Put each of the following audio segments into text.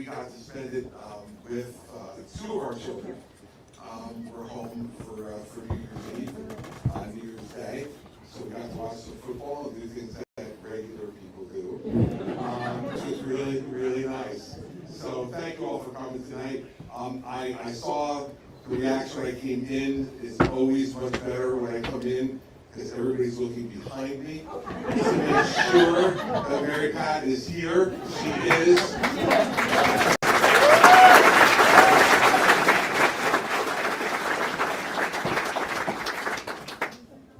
we got to spend it with two of our children. We're home for New Year's Eve, New Year's Day, so we got to watch some football and do things that regular people do, which was really, really nice. So thank you all for coming tonight. I saw the reaction when I came in. It's always much better when I come in because everybody's looking behind me to make sure that Mary Pat is here. She is.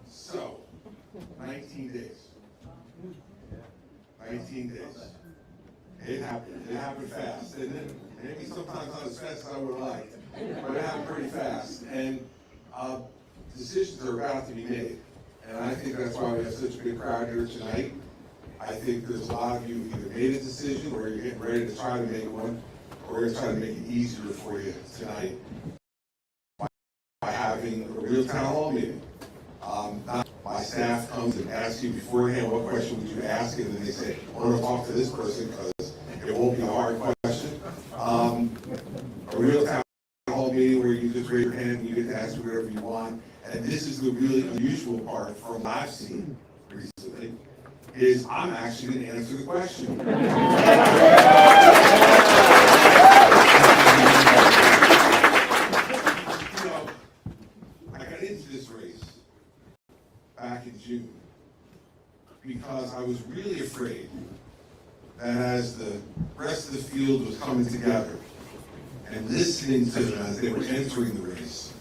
So, 19 days. 19 days. It happened. It happened fast, didn't it? Maybe sometimes not as fast as I would have liked, but it happened pretty fast. And decisions are about to be made. And I think that's why we have such a big crowd here tonight. I think there's a lot of you who either made a decision or you're getting ready to try to make one, or we're going to try to make it easier for you tonight by having a real town hall meeting. My staff comes and asks you beforehand, what question would you ask? And then they say, I want to talk to this person because it won't be a hard question. A real town hall meeting where you just raise your hand and you get to ask whatever you want. And this is the really unusual part from what I've seen recently, is I'm actually going to answer the question. You know, I got into this race back in June because I was really afraid that as the rest of the field was coming together and listening to them as they were entering the race,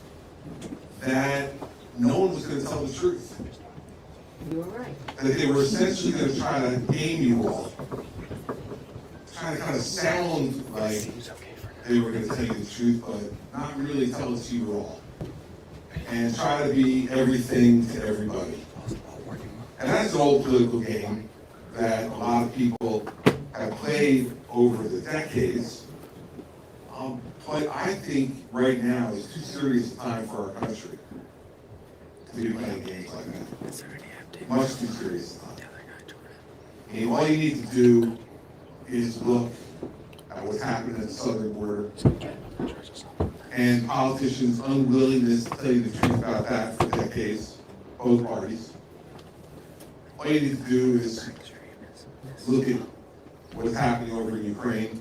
that no one was going to tell the truth. You were right. That they were essentially going to try to game you all, trying to kind of sound like they were going to tell you the truth, but not really tell it to you all, and try to be everything to everybody. And that's an old political game that a lot of people have played over the decades. But I think right now is too serious a time for our country to be playing games like that. Much too serious a time. And all you need to do is look at what's happening at the southern border and politicians' unwillingness to tell you the truth about that for decades, both parties. All you need to do is look at what's happening over in Ukraine.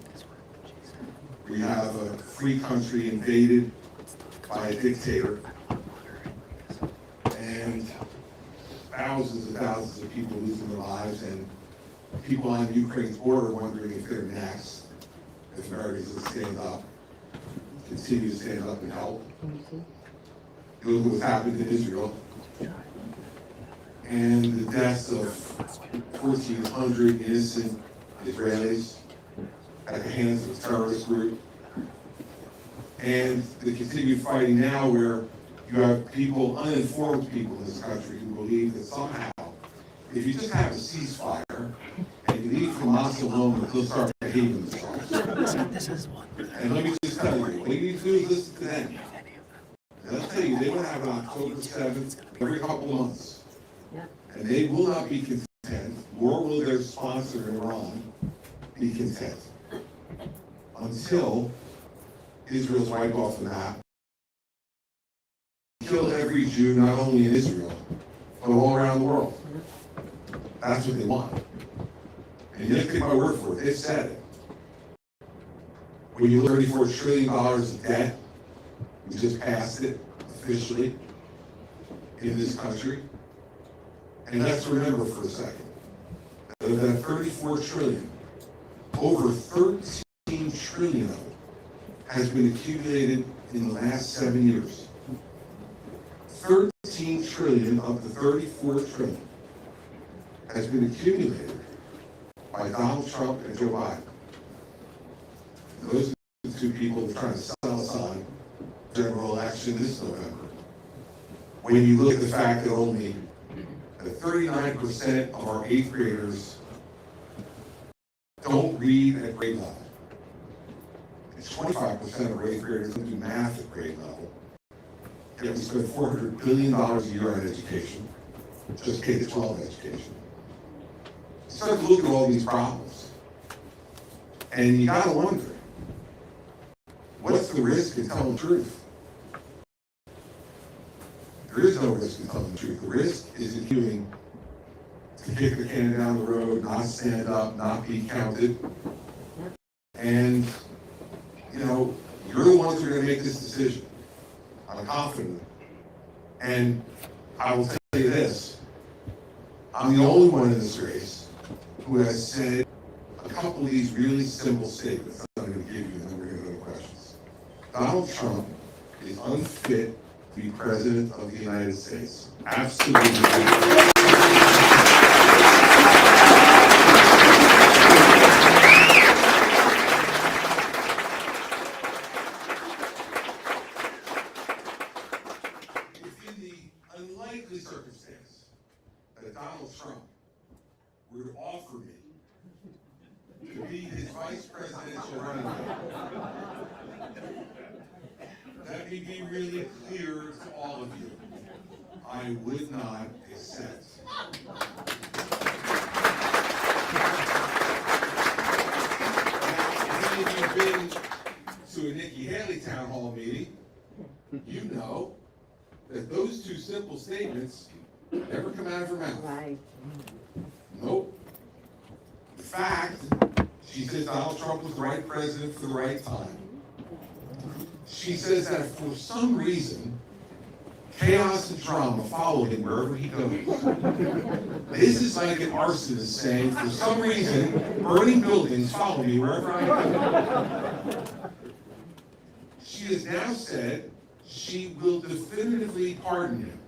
We have a free country invaded by a dictator, and thousands of people losing their lives, and people on Ukraine's border wondering if they're next, if Americans will stand up, continue to stand up and help. You look at what's happened in Israel, and the deaths of 1,400 innocent Israelis at the hands of a terrorist group, and the continued fighting now where you have people, uninformed people in this country who believe that somehow, if you just have a ceasefire and you leave Hamas alone, they'll start behaving themselves. And let me just tell you, what you need to do is listen to them. And I'll tell you, they will have an October 7th every couple of months. And they will not be content, nor will their sponsor in Iran be content, until Israel's wiped off the map. Kill every Jew, not only in Israel, but all around the world. That's what they want. And you have to take my word for it, they've said it. When you look at $34 trillion of debt, we just passed it officially in this country. And let's remember for a second, that of that $34 trillion, over 13 trillion of it has been accumulated in the last 7 years. 13 trillion of the 34 trillion has been accumulated by Donald Trump and Joe Biden. And those are the two people that are trying to sell us on general election this November. When you look at the fact that only 39% of our 8th graders don't read at grade level. It's 25% of our 8th graders don't do math at grade level. Yet we spend $400 billion a year on education, just K-12 education. You start to look at all these problems, and you gotta wonder, what's the risk in telling the truth? There is no risk in telling the truth. The risk is in continuing to kick the can down the road, not stand up, not be counted. And, you're the ones who are going to make this decision. I'm confident. And I will tell you this. I'm the only one in this race who has said a couple of these really simple statements that I'm going to give you, and then we're going to go to questions. Donald Trump is unfit to be president of the United States. Absolutely. Unlikely circumstance that Donald Trump would offer me to be his vice presidential running mate. Let me be really clear to all of you. I would not accept. Now, if you've been to a Nikki Haley town hall meeting, you know that those two simple statements never come out of her mouth. Right. Nope. In fact, she says Donald Trump was the right president for the right time. She says that for some reason, chaos and drama follow him wherever he goes. This is like an arsonist saying, for some reason, burning buildings follow me wherever I go. She has now said she will definitively pardon him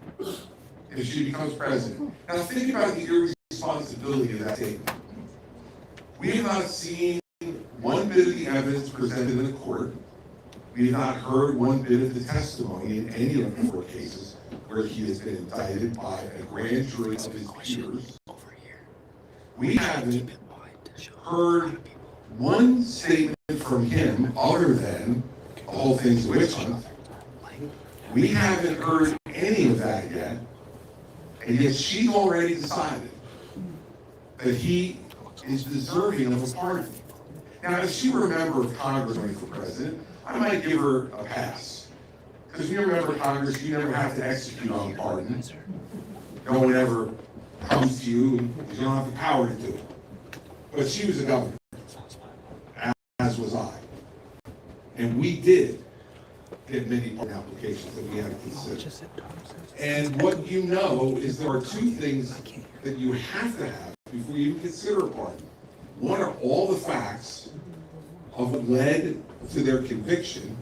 if she becomes president. Now think about the irresponsibility of that statement. We have not seen one bit of the evidence presented in the court. We have not heard one bit of the testimony in any of the 4 cases where he has been indicted by a grand jury of his peers. We haven't heard one statement from him other than the whole thing's a witch hunt. We haven't heard any of that yet, and yet she's already decided that he is deserving of a pardon. Now, if she were a member of Congress running for president, I might give her a pass. Because if you're a member of Congress, you never have to execute on a pardon. No one ever comes to you, and you don't have the power to do it. But she was a governor, as was I. And we did get many pardon applications that we had to consider. And what you know is there are 2 things that you have to have before you even consider a pardon. One are all the facts of what led to their conviction,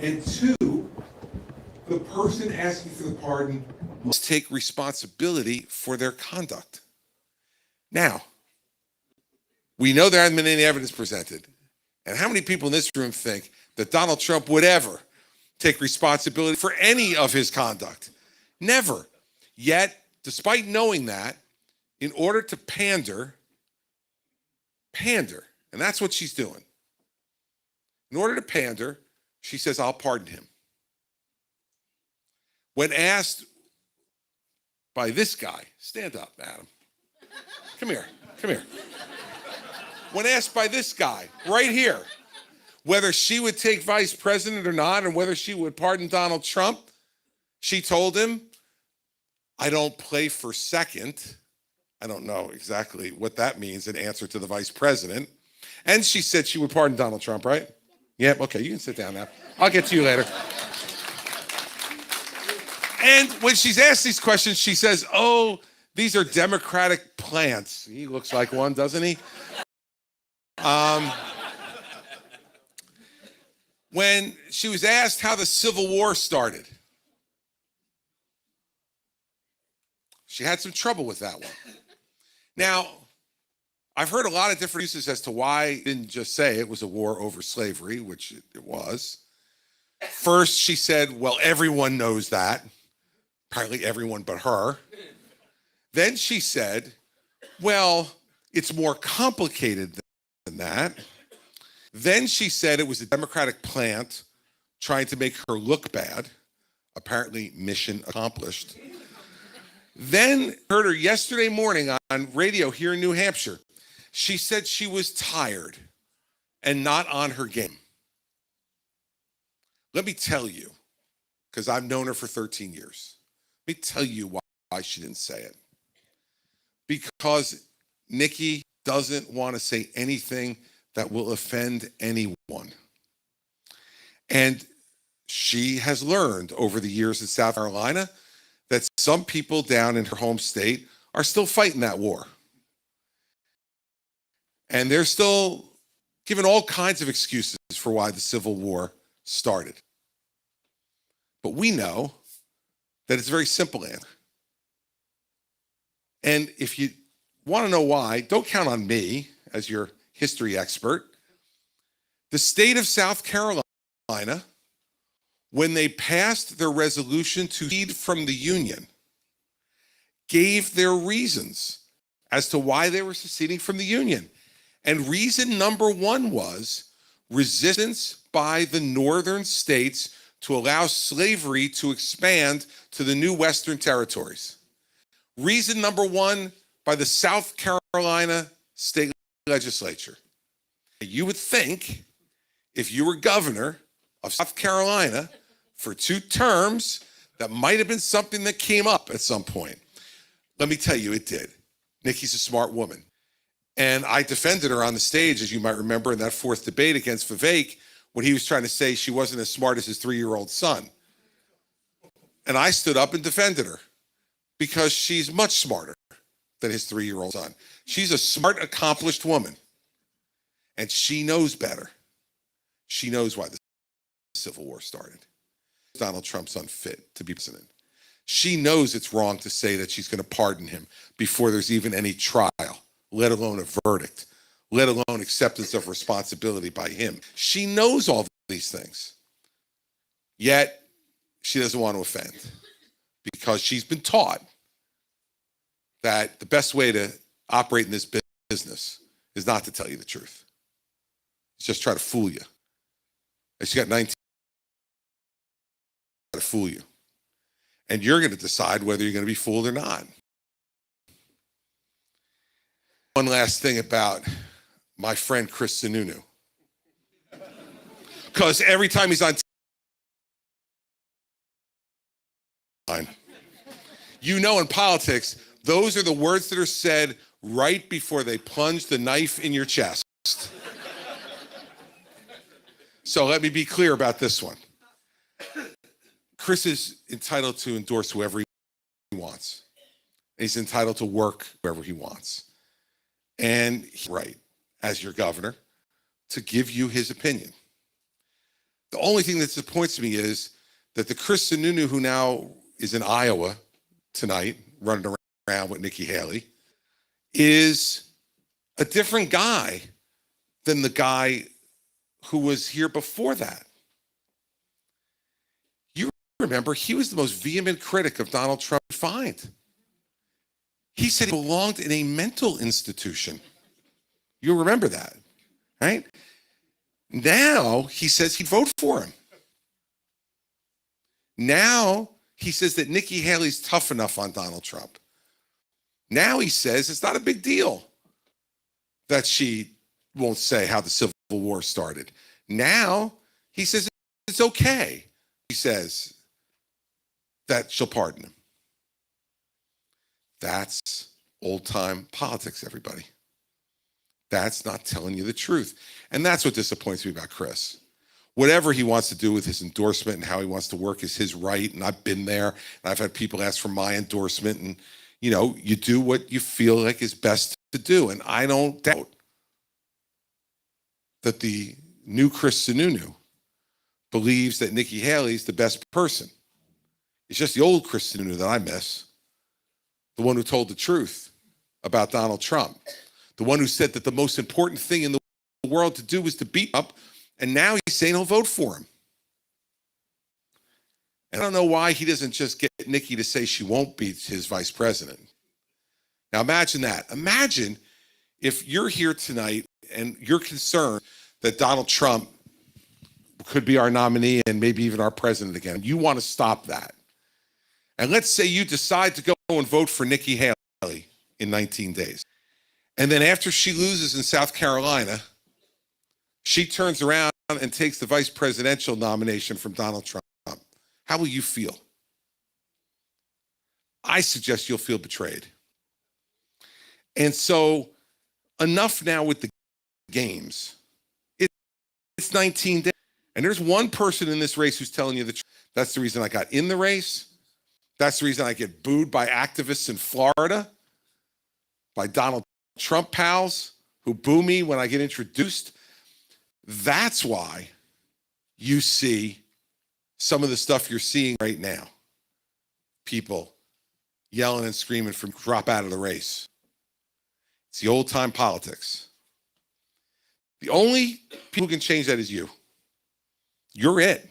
and 2, the person asking for the pardon must take responsibility for their conduct. Now, we know there hasn't been any evidence presented. And how many people in this room think that Donald Trump would ever take responsibility for any of his conduct? Never. Yet, despite knowing that, in order to pander, and that's what she's doing. In order to pander, she says, I'll pardon him. When asked by this guy, stand up, Adam. Come here. When asked by this guy, right here, whether she would take vice president or not, and whether she would pardon Donald Trump, she told him, I don't play for second. I don't know exactly what that means in answer to the vice president. And she said she would pardon Donald Trump, right? Yep, okay, you can sit down now. I'll get to you later. And when she's asked these questions, she says, oh, these are Democratic plants. He looks like one, doesn't he? When she was asked how the Civil War started, she had some trouble with that one. Now, I've heard a lot of different uses as to why she didn't just say it was a war over slavery, which it was. First, she said, well, everyone knows that. Apparently everyone but her. Then she said, well, it's more complicated than that. Then she said it was a Democratic plant trying to make her look bad. Apparently, mission accomplished. Then heard her yesterday morning on radio here in New Hampshire. She said she was tired and not on her game. Let me tell you, because I've known her for 13 years. Let me tell you why she didn't say it. Because Nikki doesn't want to say anything that will offend anyone. And she has learned over the years in South Carolina that some people down in her home state are still fighting that war. And they're still giving all kinds of excuses for why the Civil War started. But we know that it's a very simple answer. And if you want to know why, don't count on me as your history expert. The state of South Carolina, when they passed their resolution to secede from the Union, gave their reasons as to why they were seceding from the Union. And reason number one was resistance by the northern states to allow slavery to expand to the new Western territories. Reason number one by the South Carolina state legislature. You would think if you were governor of South Carolina for 2 terms, that might have been something that came up at some point. Let me tell you, it did. Nikki's a smart woman. And I defended her on the stage, as you might remember, in that 4th debate against Vivek, when he was trying to say she wasn't as smart as his 3-year-old son. And I stood up and defended her because she's much smarter than his 3-year-old son. She's a smart, accomplished woman. And she knows better. She knows why the Civil War started. Donald Trump's unfit to be president. She knows it's wrong to say that she's going to pardon him before there's even any trial, let alone a verdict, let alone acceptance of responsibility by him. She knows all these things. Yet, she doesn't want to offend because she's been taught that the best way to operate in this business is not to tell you the truth. It's just try to fool you. And she got 19 to fool you. And you're going to decide whether you're going to be fooled or not. One last thing about my friend Chris Sununu. Because every time he's on time, you know, in politics, those are the words that are said right before they plunge the knife in your chest. So let me be clear about this one. Chris is entitled to endorse whoever he wants. He's entitled to work wherever he wants. And he's right, as your governor, to give you his opinion. The only thing that disappoints me is that the Chris Sununu who now is in Iowa tonight, running around with Nikki Haley, is a different guy than the guy who was here before that. You remember, he was the most vehement critic of Donald Trump find. He said he belonged in a mental institution. You remember that, right? Now he says he'd vote for him. Now he says that Nikki Haley's tough enough on Donald Trump. Now he says it's not a big deal that she won't say how the Civil War started. Now he says it's okay. He says that she'll pardon him. That's old-time politics, everybody. That's not telling you the truth. And that's what disappoints me about Chris. Whatever he wants to do with his endorsement and how he wants to work is his right. And I've been there, and I've had people ask for my endorsement. And, you know, you do what you feel like is best to do. And I don't doubt that the new Chris Sununu believes that Nikki Haley's the best person. It's just the old Chris Sununu that I miss. The one who told the truth about Donald Trump. The one who said that the most important thing in the world to do was to beat Trump. And now he's saying he'll vote for him. And I don't know why he doesn't just get Nikki to say she won't be his vice president. Now imagine that. Imagine if you're here tonight and you're concerned that Donald Trump could be our nominee and maybe even our president again. You want to stop that. And let's say you decide to go and vote for Nikki Haley in 19 days. And then after she loses in South Carolina, She turns around and takes the vice presidential nomination from Donald Trump. How will you feel? I suggest you'll feel betrayed. And so enough now with the games. It's 19 days. And there's one person in this race who's telling you the truth. That's the reason I got in the race. That's the reason I get booed by activists in Florida, by Donald Trump pals who boo me when I get introduced. That's why you see some of the stuff you're seeing right now. People yelling and screaming for drop out of the race. It's the old time politics. The only people who can change that is you. You're it.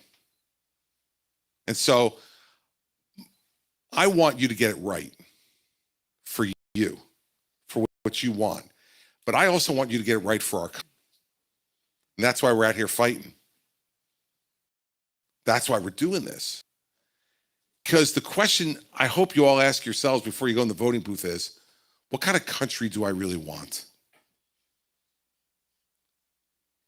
And so I want you to get it right for you, for what you want. But I also want you to get it right for our country. And that's why we're out here fighting. That's why we're doing this. Because the question I hope you all ask yourselves before you go in the voting booth is, what kind of country do I really want?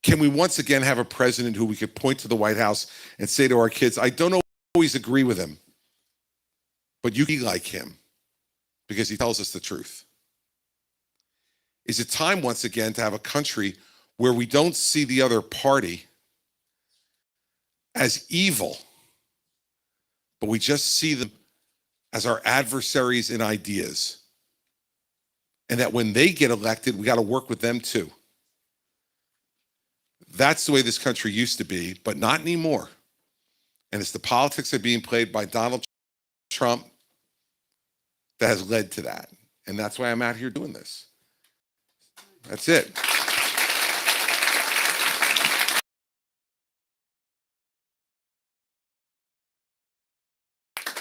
Can we once again have a president who we could point to the White House and say to our kids, I don't always agree with him, but you be like him because he tells us the truth? Is it time once again to have a country where we don't see the other party as evil, but we just see them as our adversaries in ideas? And that when they get elected, we got to work with them too. That's the way this country used to be, but not anymore. And it's the politics that are being played by Donald Trump that has led to that. And that's why I'm out here doing this. That's it.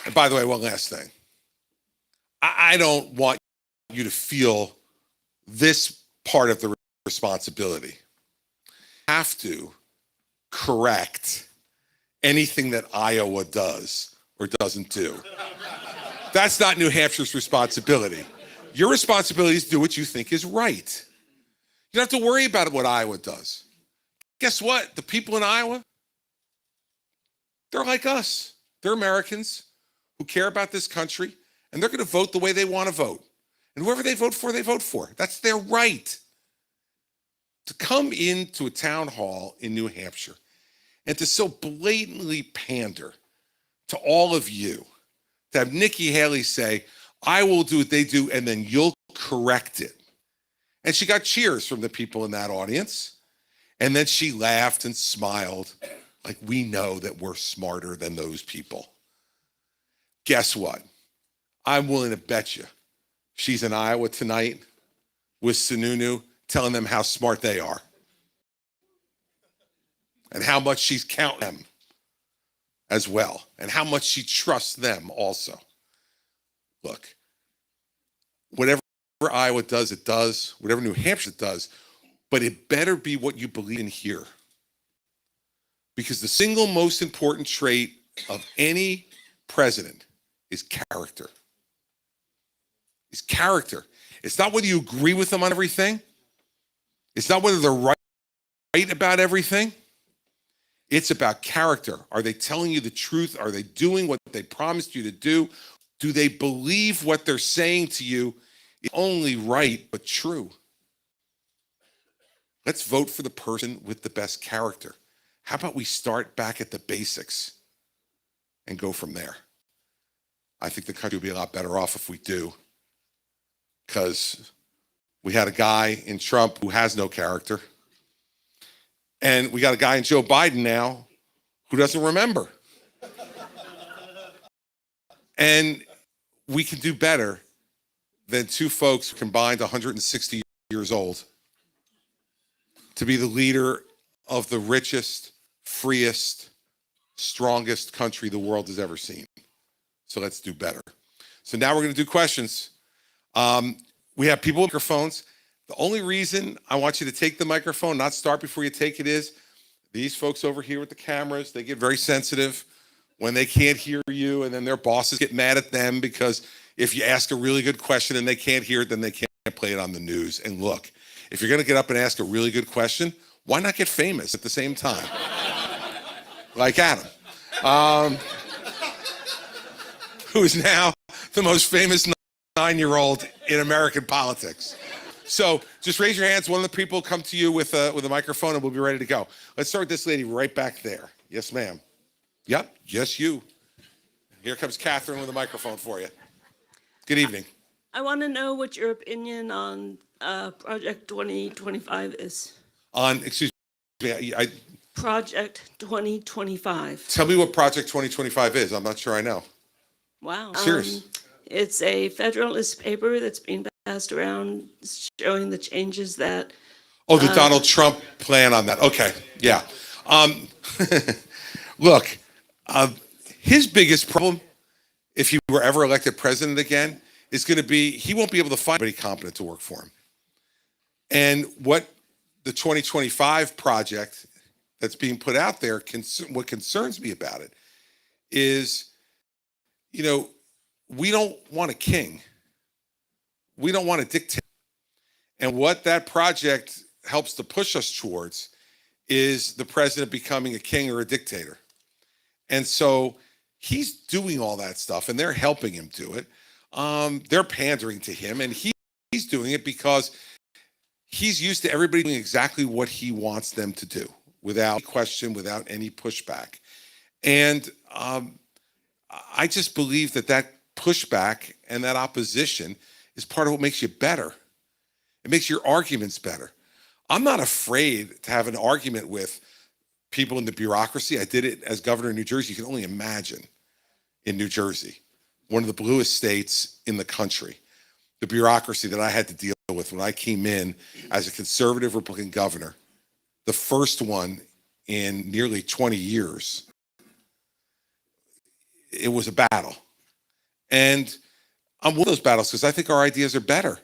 And by the way, one last thing. I don't want you to feel this part of the responsibility. Have to correct anything that Iowa does or doesn't do. That's not New Hampshire's responsibility. Your responsibility is to do what you think is right. You don't have to worry about what Iowa does. Guess what? The people in Iowa, they're like us. They're Americans who care about this country, and they're going to vote the way they want to vote. And whoever they vote for, they vote for. That's their right. To come into a town hall in New Hampshire and to so blatantly pander to all of you, to have Nikki Haley say, I will do what they do, and then you'll correct it. And she got cheers from the people in that audience. And then she laughed and smiled like we know that we're smarter than those people. Guess what? I'm willing to bet you she's in Iowa tonight with Sununu telling them how smart they are and how much she's counting them as well and how much she trusts them also. Look, whatever Iowa does, it does. Whatever New Hampshire does, but it better be what you believe in here. Because the single most important trait of any president is character. Is character. It's not whether you agree with them on everything. It's not whether they're right about everything. It's about character. Are they telling you the truth? Are they doing what they promised you to do? Do they believe what they're saying to you is only right but true? Let's vote for the person with the best character. How about we start back at the basics and go from there? I think the country will be a lot better off if we do, because we had a guy in Trump who has no character. And we got a guy in Joe Biden now who doesn't remember. And we can do better than two folks who combined 160 years old to be the leader of the richest, freest, strongest country the world has ever seen. So let's do better. So now we're going to do questions. We have people with microphones. The only reason I want you to take the microphone, not start before you take it, is these folks over here with the cameras, they get very sensitive when they can't hear you, and then their bosses get mad at them because if you ask a really good question and they can't hear it, then they can't play it on the news. And look, if you're going to get up and ask a really good question, Why not get famous at the same time? Like Adam, who is now the most famous 9-year-old in American politics. So just raise your hands. One of the people come to you with a microphone and we'll be ready to go. Let's start with this lady right back there. Yes, ma'am. Yep, yes, you. Here comes Catherine with a microphone for you. Good evening. I want to know what your opinion on Project 2025 is. Excuse me, Project 2025. Tell me what Project 2025 is. I'm not sure I know. Wow. Serious. It's a Federalist paper that's being passed around showing the changes that... Oh, the Donald Trump plan on that. Okay, yeah. Look, his biggest problem, if he were ever elected president again, is going to be he won't be able to find anybody competent to work for him. And what the 2025 project that's being put out there, what concerns me about it is, we don't want a king. We don't want a dictator. And what that project helps to push us towards is the president becoming a king or a dictator. And so he's doing all that stuff and they're helping him do it. They're pandering to him and he's doing it because he's used to everybody doing exactly what he wants them to do without question, without any pushback. And I just believe that pushback and that opposition is part of what makes you better. It makes your arguments better. I'm not afraid to have an argument with people in the bureaucracy. I did it as governor of New Jersey. You can only imagine in New Jersey, one of the bluest states in the country, the bureaucracy that I had to deal with when I came in as a conservative Republican governor, the first one in nearly 20 years. It was a battle. And I'm one of those battles because I think our ideas are better.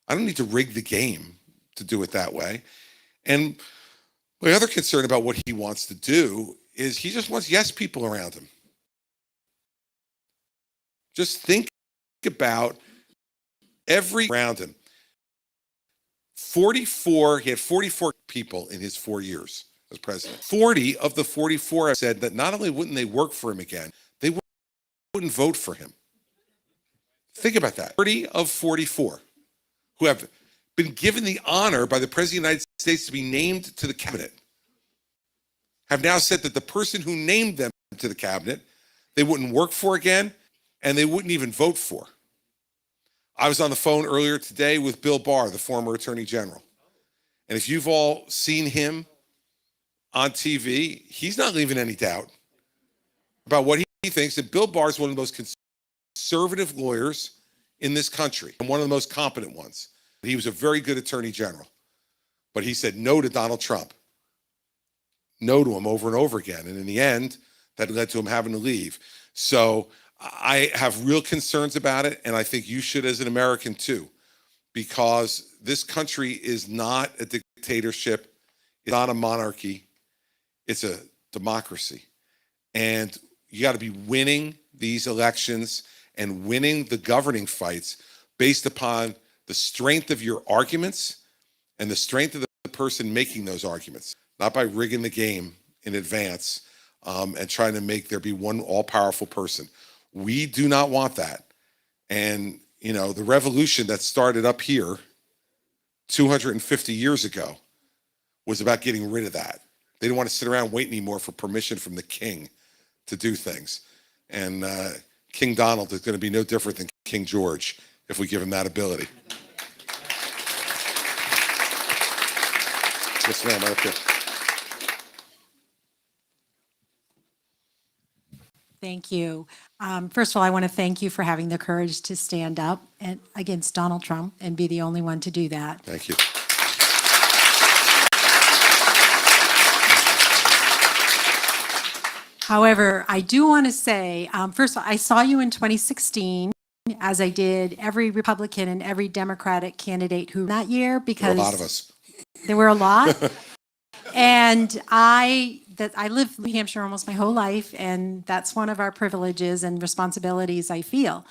I don't need to rig the game to do it that way. And my other concern about what he wants to do is he just wants yes people around him. Just think about every around him. He had 44 people in his 4 years as president. 40 of the 44 said that not only wouldn't they work for him again, they wouldn't vote for him. Think about that. 30 of 44 who have been given the honor by the President of the United States to be named to the cabinet have now said that the person who named them to the cabinet, they wouldn't work for again, and they wouldn't even vote for. I was on the phone earlier today with Bill Barr, the former Attorney General. And if you've all seen him on TV, he's not leaving any doubt about what he thinks. And Bill Barr is one of the most conservative lawyers in this country and one of the most competent ones. He was a very good Attorney General. But he said no to Donald Trump. No to him over and over again. And in the end, that led to him having to leave. So I have real concerns about it, and I think you should as an American too, because this country is not a dictatorship, it's not a monarchy, it's a democracy. And you got to be winning these elections and winning the governing fights based upon the strength of your arguments and the strength of the person making those arguments, not by rigging the game in advance and trying to make there be one all-powerful person. We do not want that. And, the revolution that started up here 250 years ago was about getting rid of that. They didn't want to sit around and wait anymore for permission from the king to do things. And King Donald is going to be no different than King George if we give him that ability. Yes, ma'am, right up here. Thank you. First of all, I want to thank you for having the courage to stand up against Donald Trump and be the only one to do that. Thank you. However, I do want to say, first of all, I saw you in 2016, as I did every Republican and every Democratic candidate who that year, because a lot of us. There were a lot. And I lived in New Hampshire almost my whole life, and that's one of our privileges and responsibilities, I feel.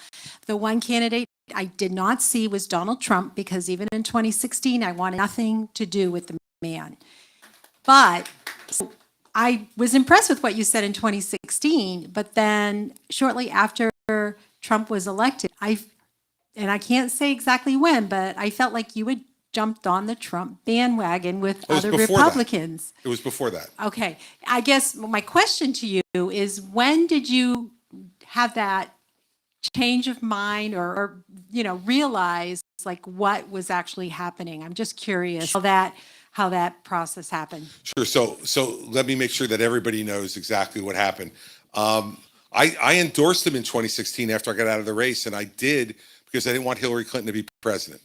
The one candidate I did not see was Donald Trump, because even in 2016, I wanted nothing to do with the man. But so I was impressed with what you said in 2016, but then shortly after Trump was elected, and I can't say exactly when, but I felt like you had jumped on the Trump bandwagon with was other before that. Republicans. It was before that. Okay. I guess my question to you is, when did you have that change of mind or realize like what was actually happening? I'm just curious how that process happened. Sure. So let me make sure that everybody knows exactly what happened. I endorsed him in 2016 after I got out of the race, and I did because I didn't want Hillary Clinton to be president.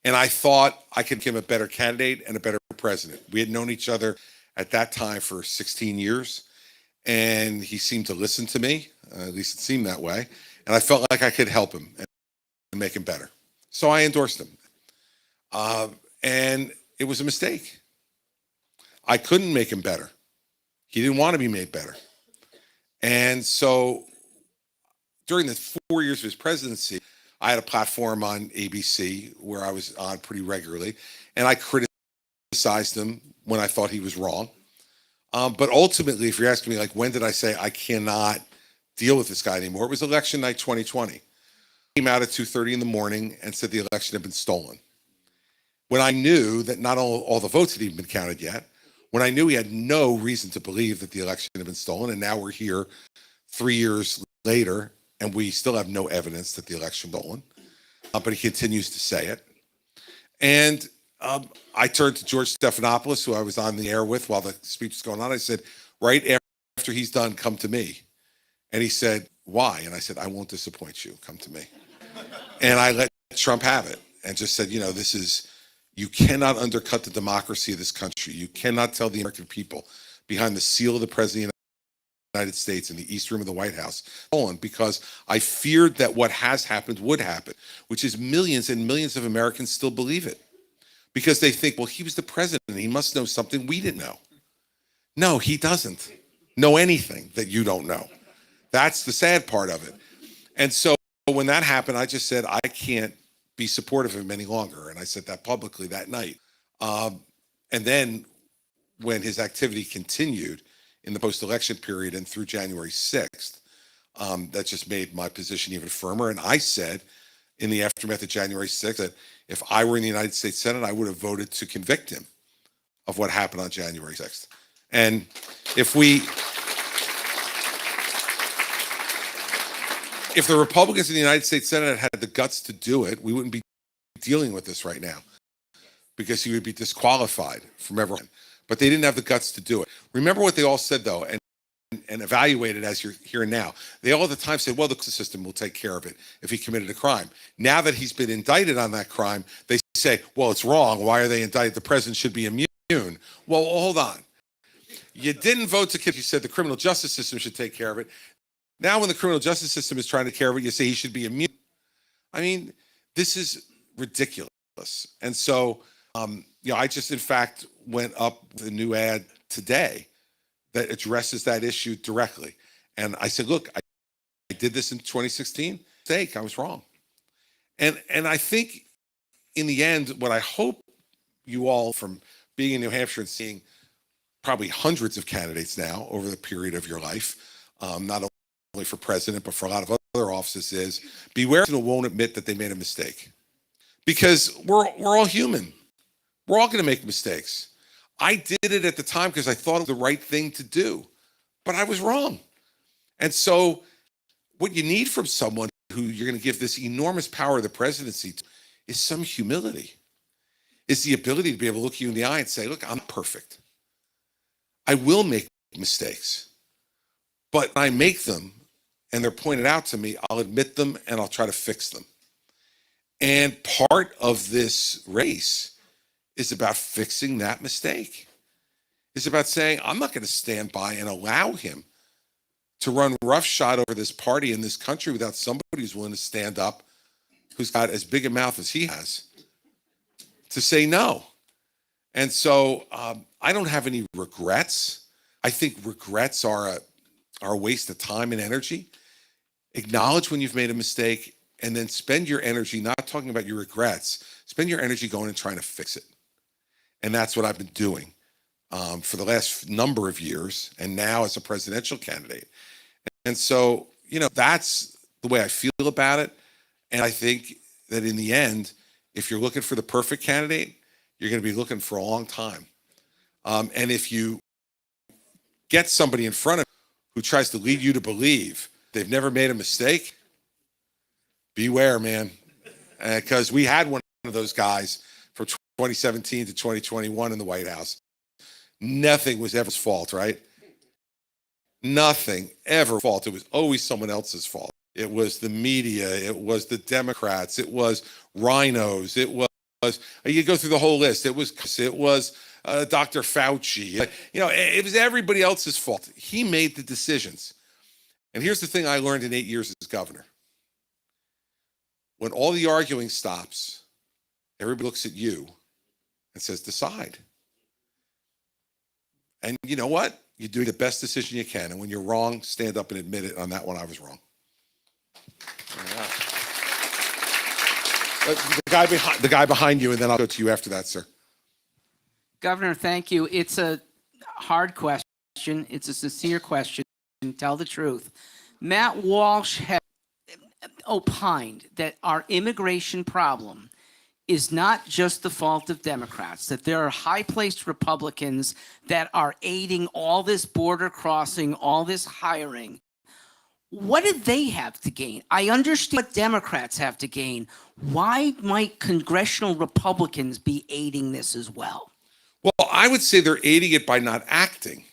And I thought I could give him a better candidate and a better president. We had known each other at that time for 16 years, and he seemed to listen to me, at least it seemed that way. And I felt like I could help him and make him better. So I endorsed him. And it was a mistake. I couldn't make him better. He didn't want to be made better. And so during the 4 years of his presidency, I had a platform on ABC where I was on pretty regularly, and I criticized him when I thought he was wrong. But ultimately, if you're asking me, like, when did I say I cannot deal with this guy anymore? It was election night 2020. He came out at 2:30 in the morning and said the election had been stolen. When I knew that not all the votes had even been counted yet, when I knew he had no reason to believe that the election had been stolen, and now we're here 3 years later, and we still have no evidence that the election was stolen, but he continues to say it. And I turned to George Stephanopoulos, who I was on the air with while the speech was going on. I said, right after he's done, come to me. And he said, why? And I said, I won't disappoint you. Come to me. And I let Trump have it and just said, you cannot undercut the democracy of this country. You cannot tell the American people behind the seal of the President of the United States in the East Room of the White House, because I feared that what has happened would happen, which is millions and millions of Americans still believe it because they think, well, he was the president. He must know something we didn't know. No, he doesn't know anything that you don't know. That's the sad part of it. And so when that happened, I just said, I can't be supportive of him any longer. And I said that publicly that night. And then when his activity continued in the post-election period and through January 6th, that just made my position even firmer. And I said in the aftermath of January 6th that if I were in the United States Senate, I would have voted to convict him of what happened on January 6th. And if the Republicans in the United States Senate had the guts to do it, we wouldn't be dealing with this right now because he would be disqualified from everyone. But they didn't have the guts to do it. Remember what they all said, though, and evaluate it as you're here now. They all at the time said, well, the system will take care of it if he committed a crime. Now that he's been indicted on that crime, they say, well, it's wrong. Why are they indicted? The president should be immune. Well, hold on. You didn't vote to, you said the criminal justice system should take care of it. Now when the criminal justice system is trying to take care of it, you say he should be immune. I mean, this is ridiculous. And so, I just, in fact, went up with a new ad today that addresses that issue directly. And I said, look, I did this in 2016. I was wrong. And I think in the end, what I hope you all, from being in New Hampshire and seeing probably hundreds of candidates now over the period of your life, not only for president, but for a lot of other offices, is beware who won't admit that they made a mistake. Because we're all human. We're all going to make mistakes. I did it at the time because I thought it was the right thing to do, but I was wrong. And so what you need from someone who you're going to give this enormous power of the presidency to is some humility. It's the ability to be able to look you in the eye and say, look, I'm perfect. I will make mistakes, but when I make them and they're pointed out to me, I'll admit them and I'll try to fix them. And part of this race is about fixing that mistake. It's about saying, I'm not going to stand by and allow him to run roughshod over this party in this country without somebody who's willing to stand up, who's got as big a mouth as he has, to say no. And so I don't have any regrets. I think regrets are a waste of time and energy. Acknowledge when you've made a mistake and then spend your energy not talking about your regrets. Spend your energy going and trying to fix it. And that's what I've been doing for the last number of years, and now as a presidential candidate. And so, that's the way I feel about it. And I think that in the end, if you're looking for the perfect candidate, you're going to be looking for a long time. And if you get somebody in front of you who tries to lead you to believe they've never made a mistake, beware, man. Because we had one of those guys from 2017 to 2021 in the White House. Nothing was ever his fault, right? Nothing ever fault. It was always someone else's fault. It was the media. It was the Democrats. It was rhinos. It was, you go through the whole list. It was Dr. Fauci. It was everybody else's fault. He made the decisions. And here's the thing I learned in 8 years as governor. When all the arguing stops, everybody looks at you and says, decide. And you know what? You're doing the best decision you can. And when you're wrong, stand up and admit it. On that one, I was wrong. The guy behind you, and then I'll go to you after that, sir. Governor, thank you. It's a hard question. It's a sincere question. Tell the truth. Matt Walsh has opined that our immigration problem is not just the fault of Democrats, that there are high-placed Republicans that are aiding all this border crossing, all this hiring. What do they have to gain? I understand what Democrats have to gain. Why might congressional Republicans be aiding this as well? Well, I would say they're aiding it by not acting,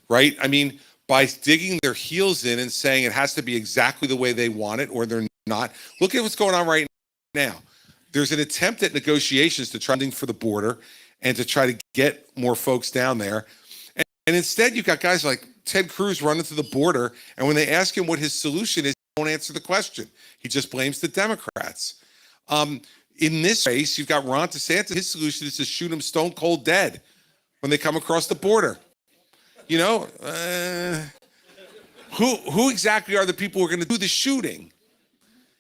right? I mean, by digging their heels in and saying it has to be exactly the way they want it or they're not. Look at what's going on right now. There's an attempt at negotiations to try for the border and to try to get more folks down there. And instead, you've got guys like Ted Cruz running to the border. And when they ask him what his solution is, he won't answer the question. He just blames the Democrats. In this race, you've got Ron DeSantis. His solution is to shoot them stone cold dead when they come across the border. Who exactly are the people who are going to do the shooting?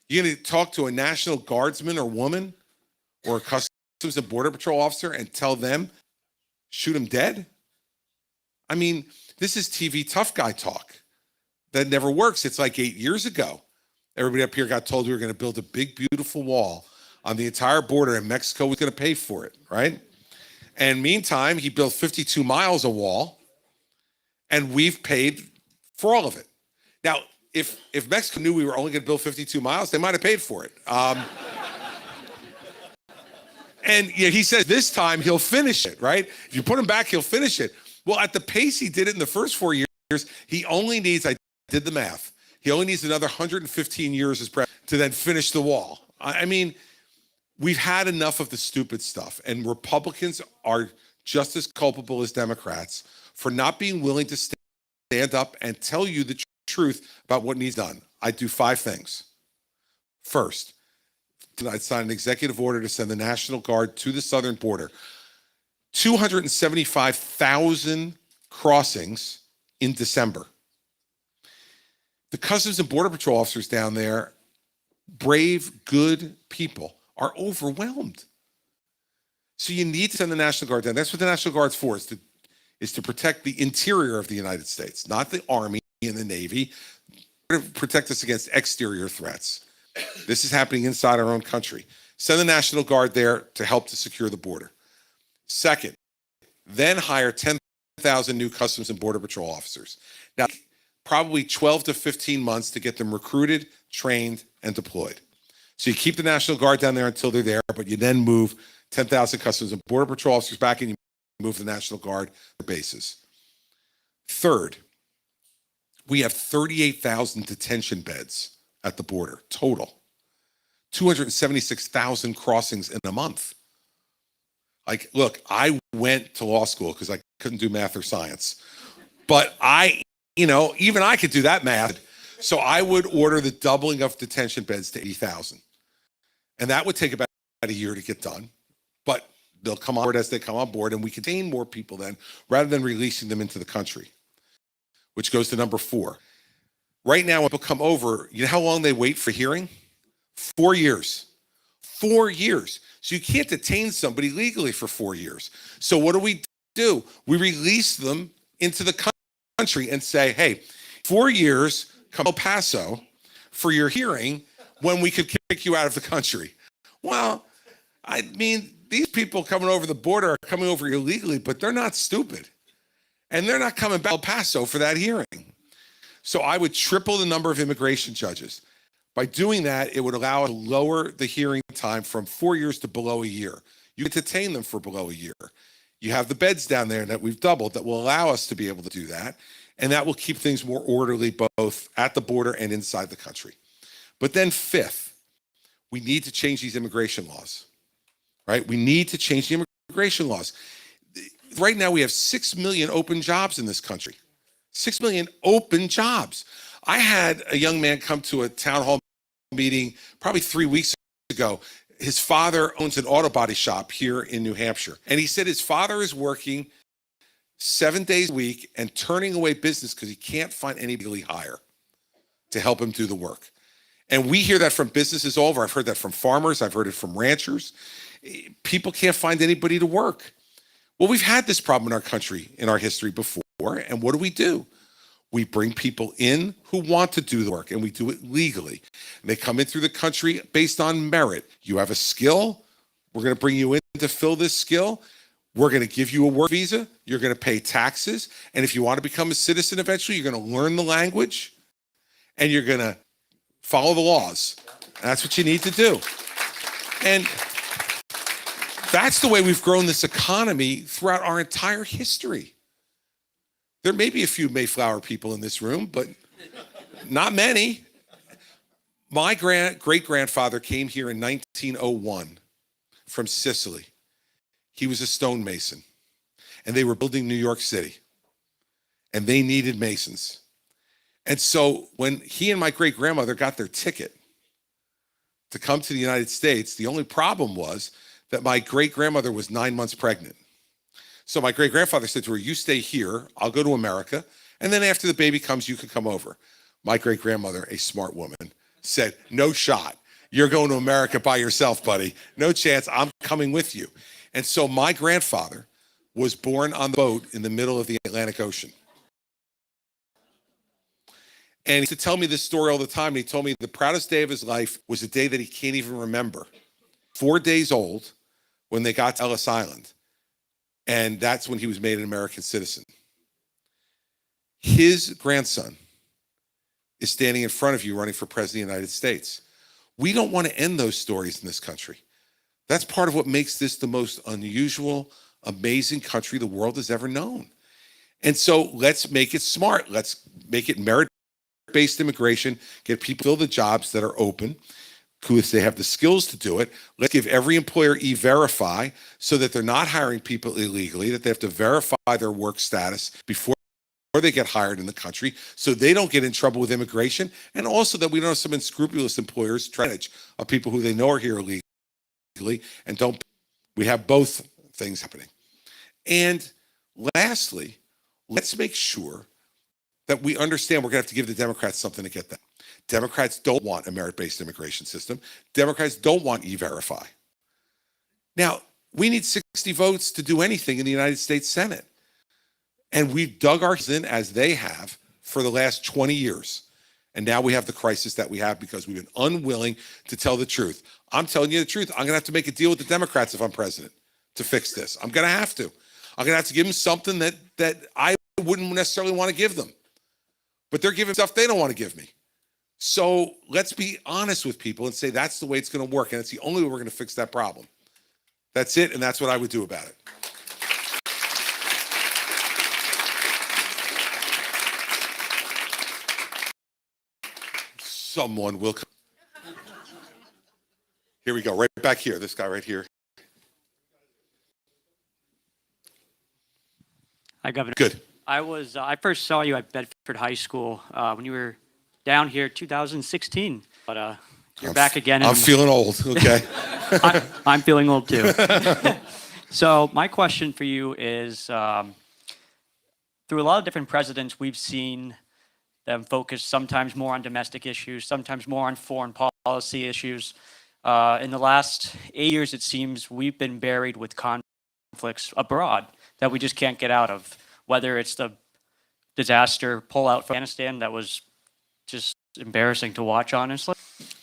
You're going to talk to a National Guardsman or woman or a Customs and Border Patrol officer and tell them, shoot them dead? I mean, this is TV tough guy talk. That never works. It's like 8 years ago. Everybody up here got told we were going to build a big, beautiful wall on the entire border and Mexico was going to pay for it, right? And meantime, he built 52 miles of wall and we've paid for all of it. Now, if Mexico knew we were only going to build 52 miles, they might have paid for it. And he says this time he'll finish it, right? If you put him back, he'll finish it. Well, at the pace he did it in the first 4 years, he only needs, I did the math, he only needs another 115 years as president to then finish the wall. I mean, we've had enough of the stupid stuff, and Republicans are just as culpable as Democrats for not being willing to stand up and tell you the truth about what needs done. I do 5 things. First, I'd sign an executive order to send the National Guard to the southern border. 275,000 crossings in December. The Customs and Border Patrol officers down there, brave, good people, are overwhelmed. So you need to send the National Guard down. That's what the National Guard's for, is to protect the interior of the United States, not the Army and the Navy, to protect us against exterior threats. This is happening inside our own country. Send the National Guard there to help to secure the border. Second, then hire 10,000 new Customs and Border Patrol officers. Now, probably 12 to 15 months to get them recruited, trained, and deployed. So you keep the National Guard down there until they're there, but you then move 10,000 Customs and Border Patrol officers back and you move the National Guard to bases. Third, we have 38,000 detention beds at the border total. 276,000 crossings in a month. Like, look, I went to law school because I couldn't do math or science. But even I could do that math. So I would order the doubling of detention beds to 80,000. And that would take about a year to get done. But they'll come on board as they come on board, and we contain more people then, rather than releasing them into the country, which goes to number 4. Right now, when people come over, you know how long they wait for hearing? 4 years. 4 years. So you can't detain somebody legally for 4 years. So what do? We release them into the country and say, hey, 4 years, come to El Paso for your hearing when we could kick you out of the country. Well, I mean, these people coming over the border are coming over illegally, but they're not stupid. And they're not coming back to El Paso for that hearing. So I would triple the number of immigration judges. By doing that, it would allow us to lower the hearing time from 4 years to below a year. You can detain them for below a year. You have the beds down there that we've doubled that will allow us to be able to do that. And that will keep things more orderly both at the border and inside the country. But then fifth, we need to change these immigration laws, right? We need to change the immigration laws. Right now, we have 6 million open jobs in this country. 6 million open jobs. I had a young man come to a town hall meeting probably 3 weeks ago. His father owns an auto body shop here in New Hampshire. And he said his father is working 7 days a week and turning away business because he can't find anybody to hire to help him do the work. And we hear that from businesses all over. I've heard that from farmers. I've heard it from ranchers. People can't find anybody to work. Well, we've had this problem in our country, in our history before. And what do? We bring people in who want to do the work, and we do it legally. And they come in through the country based on merit. You have a skill. We're going to bring you in to fill this skill. We're going to give you a work visa. You're going to pay taxes. And if you want to become a citizen eventually, you're going to learn the language and you're going to follow the laws. That's what you need to do. And that's the way we've grown this economy throughout our entire history. There may be a few Mayflower people in this room, but not many. My great-grandfather came here in 1901 from Sicily. He was a stonemason, and they were building New York City, and they needed masons. And so when he and my great-grandmother got their ticket to come to the United States, the only problem was that my great-grandmother was 9 months pregnant. So my great-grandfather said to her, you stay here, I'll go to America, and then after the baby comes, you can come over. My great-grandmother, a smart woman, said, no shot. You're going to America by yourself, buddy. No chance, I'm coming with you. And so my grandfather was born on the boat in the middle of the Atlantic Ocean. And he used to tell me this story all the time, and he told me the proudest day of his life was a day that he can't even remember. 4 days old when they got to Ellis Island. And that's when he was made an American citizen. His grandson is standing in front of you running for president of the United States. We don't want to end those stories in this country. That's part of what makes this the most unusual, amazing country the world has ever known. And so let's make it smart. Let's make it merit-based immigration, get people to fill the jobs that are open, who, if they have the skills to do it, let's give every employer E-Verify so that they're not hiring people illegally, that they have to verify their work status before they get hired in the country so they don't get in trouble with immigration, and also that we don't have some unscrupulous employers trying to advantage of people who they know are here illegally and don't. We have both things happening. And lastly, let's make sure that we understand we're going to have to give the Democrats something to get that. Democrats don't want a merit-based immigration system. Democrats don't want E-Verify. Now, we need 60 votes to do anything in the United States Senate. And we've dug our heels in, as they have, for the last 20 years. And now we have the crisis that we have because we've been unwilling to tell the truth. I'm telling you the truth. I'm going to have to make a deal with the Democrats if I'm president to fix this. I'm going to have to. I'm going to have to give them something that I wouldn't necessarily want to give them. But they're giving stuff they don't want to give me. So let's be honest with people and say that's the way it's going to work. And it's the only way we're going to fix that problem. That's it. And that's what I would do about it. Someone will come. Here we go. Right back here. This guy right here. Hi, Governor. Good. I first saw you at Bedford High School when you were down here 2016, but you're back again. I'm feeling old, okay? I'm feeling old too. So my question for you is, through a lot of different presidents, we've seen them focus sometimes more on domestic issues, sometimes more on foreign policy issues. In the last 8 years, it seems we've been buried with conflict conflicts abroad that we just can't get out of, whether it's the disaster pullout from Afghanistan that was just embarrassing to watch, honestly.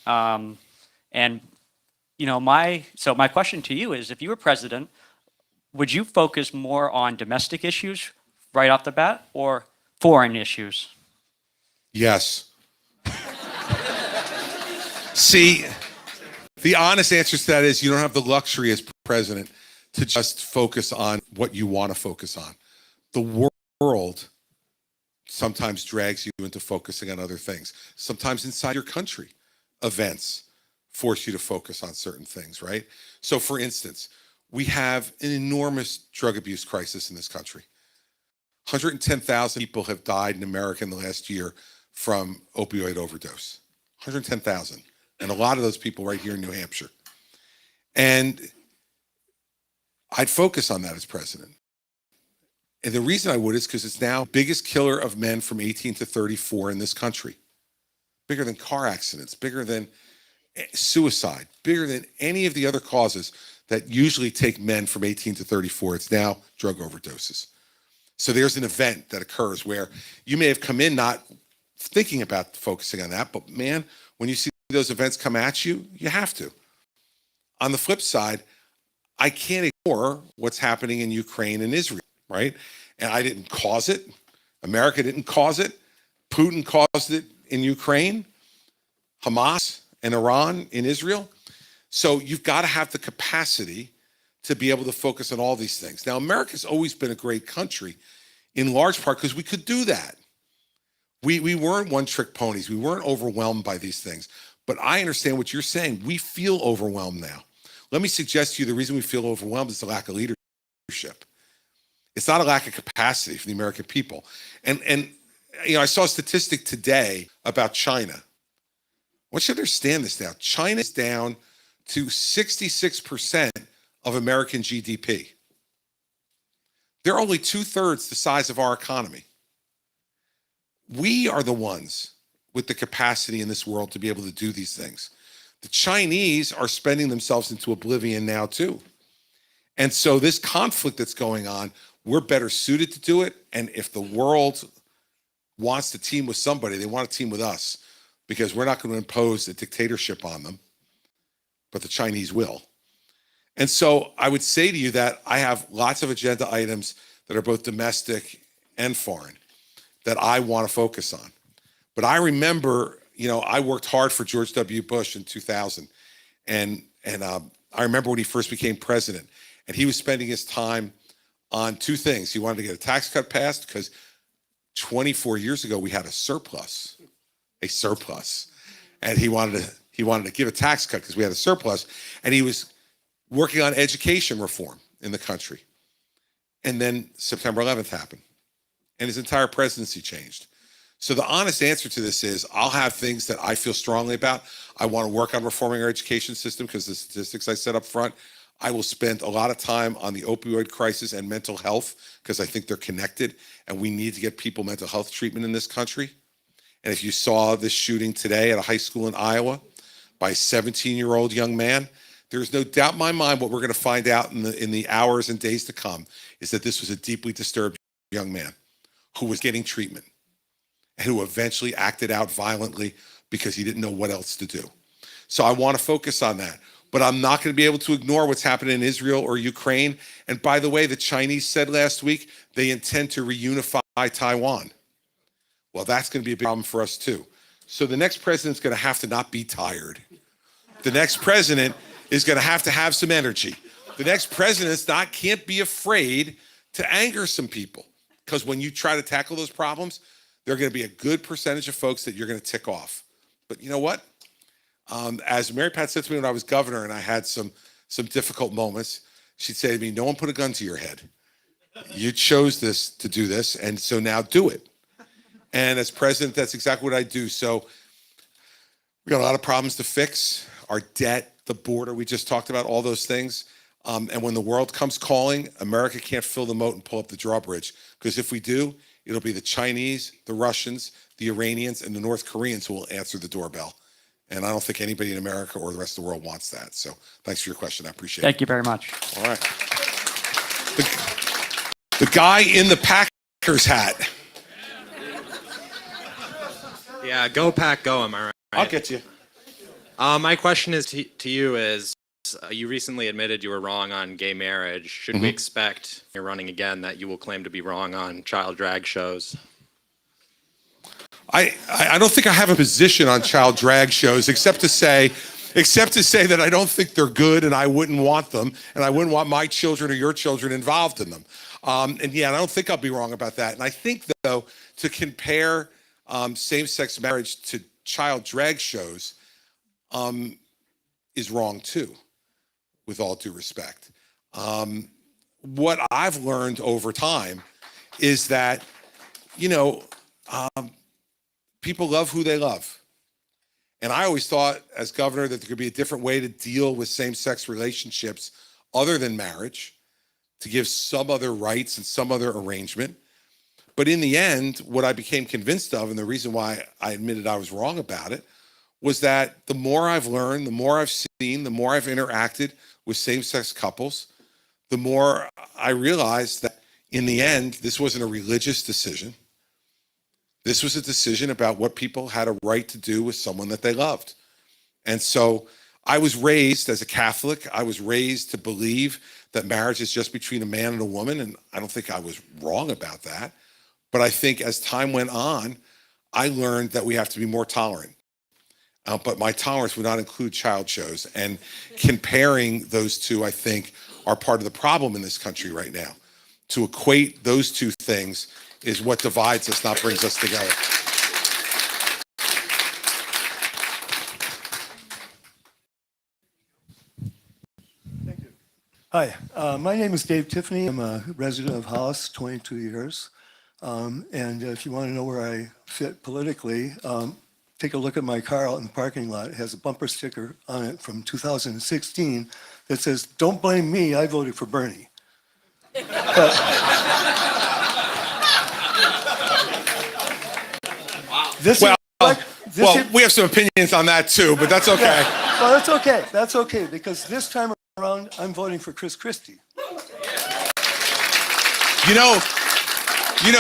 And you know, my question to you is, if you were president, would you focus more on domestic issues right off the bat or foreign issues? Yes. See, the honest answer to that is you don't have the luxury as president to just focus on what you want to focus on. The world sometimes drags you into focusing on other things. Sometimes inside your country, events force you to focus on certain things, right? So for instance, we have an enormous drug abuse crisis in this country. 110,000 people have died in America in the last year from opioid overdose. 110,000. And a lot of those people right here in New Hampshire. And I'd focus on that as president. And the reason I would is because it's now the biggest killer of men from 18 to 34 in this country. Bigger than car accidents, bigger than suicide, bigger than any of the other causes that usually take men from 18 to 34. It's now drug overdoses. So there's an event that occurs where you may have come in not thinking about focusing on that, but man, when you see those events come at you, you have to. On the flip side, I can't ignore what's happening in Ukraine and Israel, right? And I didn't cause it. America didn't cause it. Putin caused it in Ukraine, Hamas and Iran in Israel. So you've got to have the capacity to be able to focus on all these things. Now, America's always been a great country in large part because we could do that. We weren't one-trick ponies. We weren't overwhelmed by these things. But I understand what you're saying. We feel overwhelmed now. Let me suggest to you the reason we feel overwhelmed is the lack of leadership. It's not a lack of capacity for the American people. And you know, I saw a statistic today about China. I want you to understand this now. China is down to 66% of American GDP. They're only 2/3 the size of our economy. We are the ones with the capacity in this world to be able to do these things. The Chinese are spending themselves into oblivion now too. And so this conflict that's going on, we're better suited to do it. And if the world wants to team with somebody, they want to team with us because we're not going to impose a dictatorship on them, but the Chinese will. And so I would say to you that I have lots of agenda items that are both domestic and foreign that I want to focus on. But I remember, you know, I worked hard for George W. Bush in 2000. And I remember when he first became president, and he was spending his time on two things. He wanted to get a tax cut passed because 24 years ago, we had a surplus. And he wanted to give a tax cut because we had a surplus. And he was working on education reform in the country. And then September 11th happened. And his entire presidency changed. So the honest answer to this is I'll have things that I feel strongly about. I want to work on reforming our education system because the statistics I said up front. I will spend a lot of time on the opioid crisis and mental health because I think they're connected and we need to get people mental health treatment in this country. And if you saw this shooting today at a high school in Iowa by a 17-year-old young man, there's no doubt in my mind what we're going to find out in the hours and days to come is that this was a deeply disturbed young man who was getting treatment and who eventually acted out violently because he didn't know what else to do. So I want to focus on that. But I'm not going to be able to ignore what's happening in Israel or Ukraine. And by the way, the Chinese said last week they intend to reunify Taiwan. Well, that's going to be a big problem for us too. So the next president's going to have to not be tired. The next president is going to have some energy. The next president can't be afraid to anger some people. Because when you try to tackle those problems, there are going to be a good percentage of folks that you're going to tick off. But you know what? As Mary Pat said to me when I was governor and I had some difficult moments, she'd say to me, no one put a gun to your head. You chose to do this, and so now do it. And as president, that's exactly what I do. So we got a lot of problems to fix. Our debt, the border, we just talked about all those things. And when the world comes calling, America can't fill the moat and pull up the drawbridge. Because if we do, it'll be the Chinese, the Russians, the Iranians, and the North Koreans who will answer the doorbell. And I don't think anybody in America or the rest of the world wants that. So thanks for your question. I appreciate it. Thank you very much. All right. The guy in the Packers hat. Yeah, go Pack, go. Am I right? I'll get you. My question is to you is, you recently admitted you were wrong on gay marriage. Should we expect, if you're running again, that you will claim to be wrong on child drag shows? I don't think I have a position on child drag shows except to say that I don't think they're good and I wouldn't want them and I wouldn't want my children or your children involved in them. And yeah, I don't think I'll be wrong about that. And I think, though, to compare same-sex marriage to child drag shows is wrong, too, with all due respect. What I've learned over time is that, people love who they love. And I always thought as governor that there could be a different way to deal with same-sex relationships other than marriage, to give some other rights and some other arrangement. But in the end, what I became convinced of, and the reason why I admitted I was wrong about it, was that the more I've learned, the more I've seen, the more I've interacted with same-sex couples, the more I realized that in the end, this wasn't a religious decision. This was a decision about what people had a right to do with someone that they loved. And so I was raised as a Catholic. I was raised to believe that marriage is just between a man and a woman, and I don't think I was wrong about that. But I think as time went on, I learned that we have to be more tolerant. But my tolerance would not include child shows. And comparing those two, I think, are part of the problem in this country right now. To equate those two things is what divides us, not brings us together. Thank you. Hi, my name is Dave Tiffany. I'm a resident of Hollis, 22 years. And if you want to know where I fit politically, take a look at my car out in the parking lot. It has a bumper sticker on it from 2016 that says, "Don't blame me, I voted for Bernie." We have some opinions on that too, but that's okay. Yeah, well, that's okay. That's okay, because this time around, I'm voting for Christie.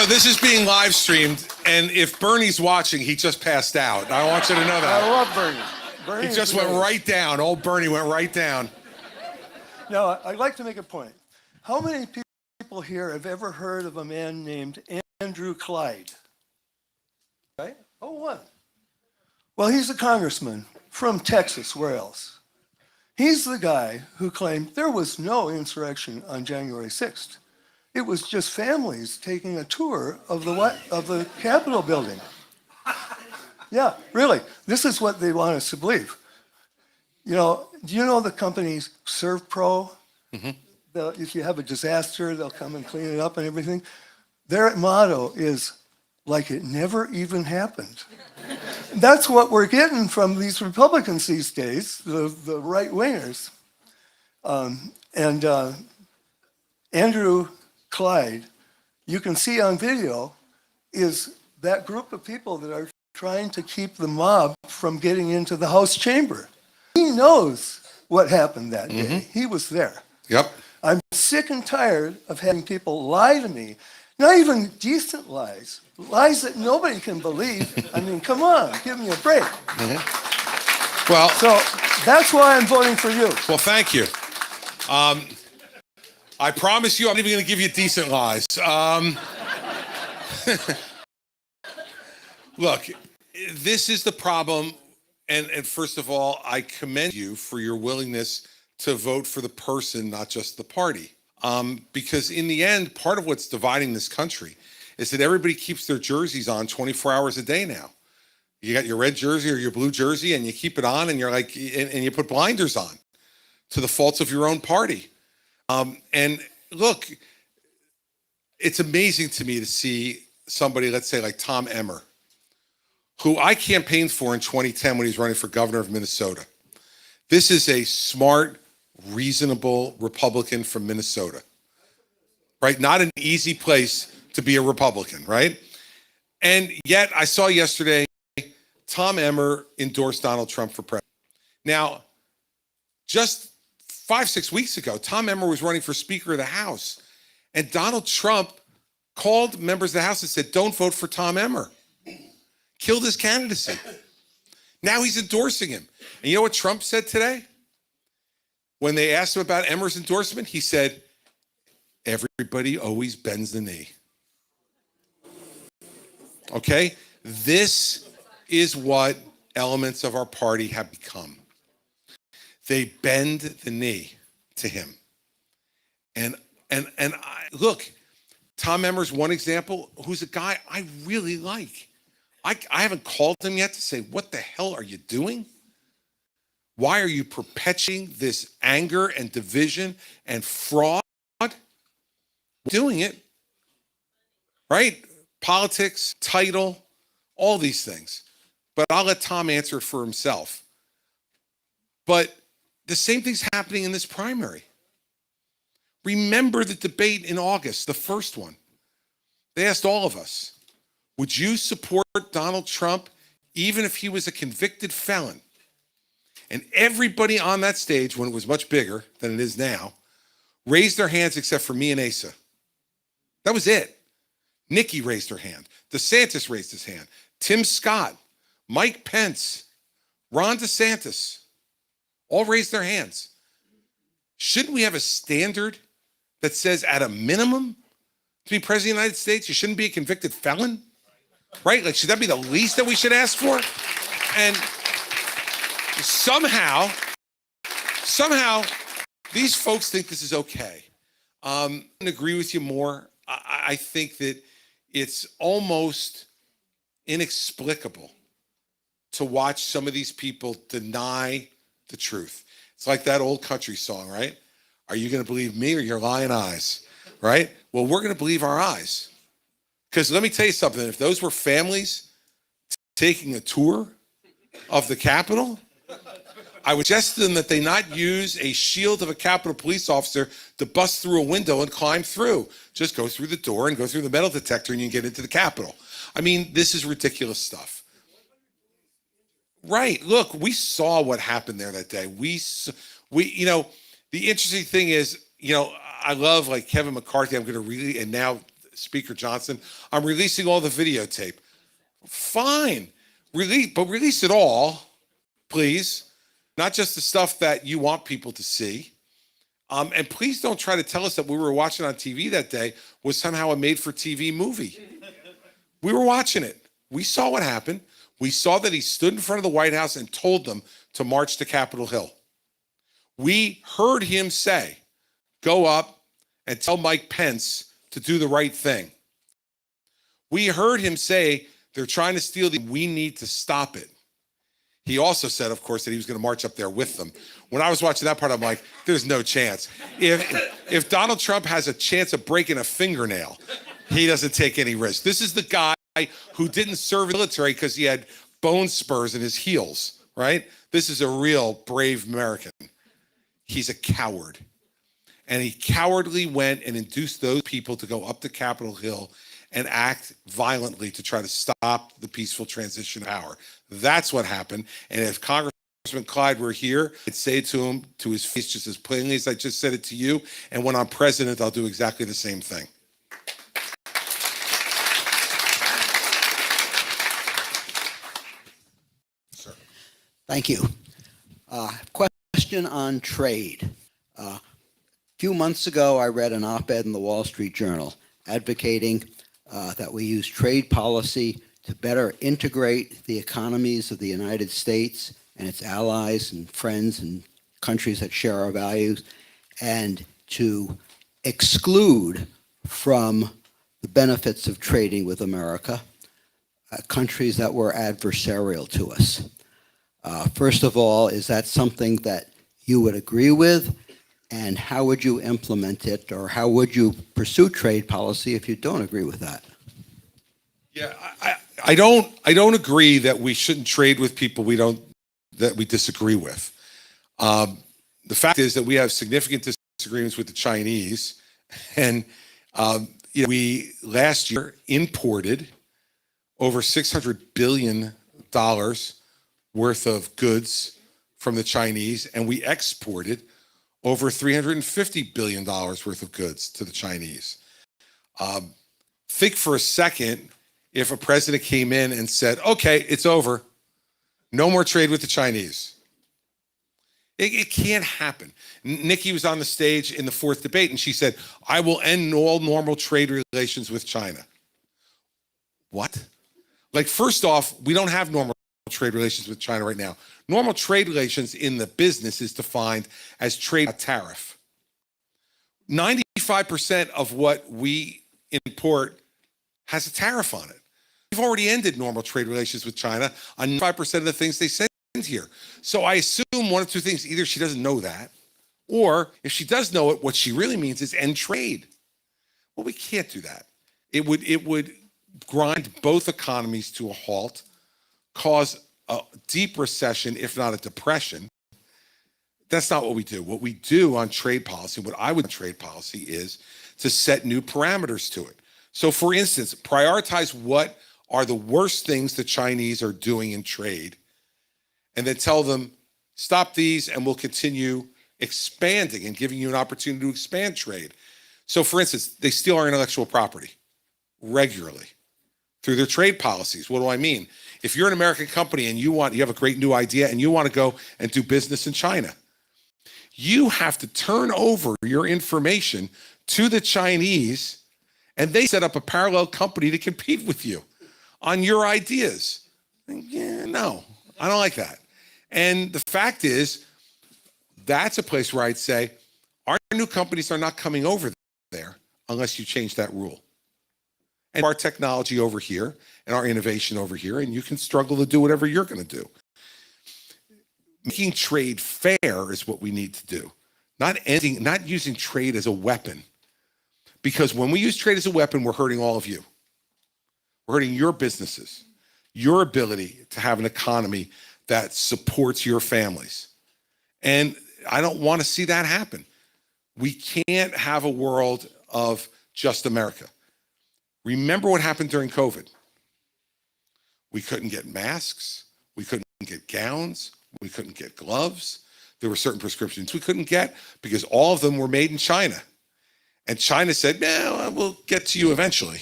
This is being live streamed, and if Bernie's watching, he just passed out. I want you to know that. I love Bernie. He just went right down. Old Bernie went right down. Now, I'd like to make a point. How many people here have ever heard of a man named Andrew Clyde? Right? Oh, one. Well, he's a congressman from Texas. Where else? He's the guy who claimed there was no insurrection on January 6th. It was just families taking a tour of the Capitol building. Yeah, really. This is what they want us to believe. Do you know the company ServPro? If you have a disaster, they'll come and clean it up and everything. Their motto is, like it never even happened. That's what we're getting from these Republicans these days, the right-wingers. Andrew Clyde, you can see on video, is that group of people that are trying to keep the mob from getting into the House chamber. He knows what happened that day. He was there. Yep. I'm sick and tired of having people lie to me, not even decent lies that nobody can believe. I mean, come on, give me a break. Well, so that's why I'm voting for you. Well, thank you. I promise you I'm even going to give you decent lies. Look, this is the problem. And first of all, I commend you for your willingness to vote for the person, not just the party. Because in the end, part of what's dividing this country is that everybody keeps their jerseys on 24 hours a day now. You got your red jersey or your blue jersey and you keep it on and you're like, and you put blinders on to the faults of your own party. And look, it's amazing to me to see somebody, let's say like Tom Emmer, who I campaigned for in 2010 when he was running for governor of Minnesota. This is a smart, reasonable Republican from Minnesota, right? Not an easy place to be a Republican, right? And yet I saw yesterday, Tom Emmer endorsed Donald Trump for president. Now, just 5-6 weeks ago, Tom Emmer was running for Speaker of the House, And Donald Trump called members of the House and said, don't vote for Tom Emmer. Killed his candidacy. Now he's endorsing him. And you know what Trump said today? When they asked him about Emmer's endorsement, he said, everybody always bends the knee. Okay? This is what elements of our party have become. They bend the knee to him. And look, Tom Emmer's one example, who's a guy I really like. I haven't called him yet to say, what the hell are you doing? Why are you perpetuating this anger and division and fraud? Doing it, right? Politics, title, all these things. But I'll let Tom answer it for himself. But the same thing's happening in this primary. Remember the debate in August, the first one. They asked all of us, would you support Donald Trump even if he was a convicted felon? And everybody on that stage, when it was much bigger than it is now, raised their hands except for me and Asa. That was it. Nikki raised her hand. DeSantis raised his hand. Tim Scott, Mike Pence, Ron DeSantis, all raised their hands. Shouldn't we have a standard that says at a minimum to be president of the United States, you shouldn't be a convicted felon? Right? Like, should that be the least that we should ask for? And somehow, these folks think this is okay. I agree with you more. I think that it's almost inexplicable to watch some of these people deny the truth. It's like that old country song, right? Are you going to believe me or your lying eyes? Right? Well, we're going to believe our eyes. Because let me tell you something. If those were families taking a tour of the Capitol, I would suggest to them that they not use a shield of a Capitol police officer to bust through a window and climb through. Just go through the door and go through the metal detector and you get into the Capitol. I mean, this is ridiculous stuff. Right. Look, we saw what happened there that day. We, you know, the interesting thing is, you know, I love like Kevin McCarthy. I'm going to really, and now Speaker Johnson, I'm releasing all the videotape. Fine. Release it all, please. Not just the stuff that you want people to see. And please don't try to tell us that we were watching on TV that day was somehow a made-for-TV movie. We were watching it. We saw what happened. We saw that he stood in front of the White House and told them to march to Capitol Hill. We heard him say, go up and tell Mike Pence to do the right thing. We heard him say, they're trying to steal we need to stop it. He also said, of course, that he was going to march up there with them. When I was watching that part, I'm like, there's no chance. If Donald Trump has a chance of breaking a fingernail, he doesn't take any risk. This is the guy who didn't serve in the military because he had bone spurs in his heels, right? This is a real brave American. He's a coward. And he cowardly went and induced those people to go up to Capitol Hill and act violently to try to stop the peaceful transition of power. That's what happened. And if Congressman Clyde were here, I'd say to him, to his face, just as plainly as I just said it to you, and when I'm president, I'll do exactly the same thing. Sir. Thank you. Question on trade. A few months ago, I read an op-ed in the Wall Street Journal advocating that we use trade policy to better integrate the economies of the United States and its allies and friends and countries that share our values, and to exclude from the benefits of trading with America countries that were adversarial to us. First of all, is that something that you would agree with? And how would you implement it, or how would you pursue trade policy if you don't agree with that? Yeah, I don't agree that we shouldn't trade with people that we disagree with. The fact is that we have significant disagreements with the Chinese, and we last year imported over $600 billion worth of goods from the Chinese, and we exported over $350 billion worth of goods to the Chinese. Think for a second if a president came in and said, okay, it's over. No more trade with the Chinese. It can't happen. Nikki was on the stage in the fourth debate and she said, I will end all normal trade relations with China. What? Like, first off, we don't have normal trade relations with China right now. Normal trade relations in the business is defined as trade tariff. 95% of what we import has a tariff on it. We've already ended normal trade relations with China on 5% of the things they send here. So I assume one of two things. Either she doesn't know that, or if she does know it, what she really means is end trade. Well, we can't do that. It would grind both economies to a halt, cause a deep recession, if not a depression. That's not what we do. What we do on trade policy, what I would trade policy is to set new parameters to it. So for instance, prioritize what are the worst things the Chinese are doing in trade, and then tell them, stop these and we'll continue expanding and giving you an opportunity to expand trade. So for instance, they steal our intellectual property regularly through their trade policies. What do I mean? If you're an American company and you have a great new idea and you want to go and do business in China, you have to turn over your information to the Chinese and they set up a parallel company to compete with you on your ideas. Yeah, no, I don't like that. And the fact is, that's a place where I'd say our new companies are not coming over there unless you change that rule. And our technology over here and our innovation over here, and you can struggle to do whatever you're going to do. Making trade fair is what we need to do. Not using trade as a weapon. Because when we use trade as a weapon, we're hurting all of you. We're hurting your businesses, your ability to have an economy that supports your families. And I don't want to see that happen. We can't have a world of just America. Remember what happened during COVID. We couldn't get masks. We couldn't get gowns. We couldn't get gloves. There were certain prescriptions we couldn't get because all of them were made in China. And China said, no, we'll get to you eventually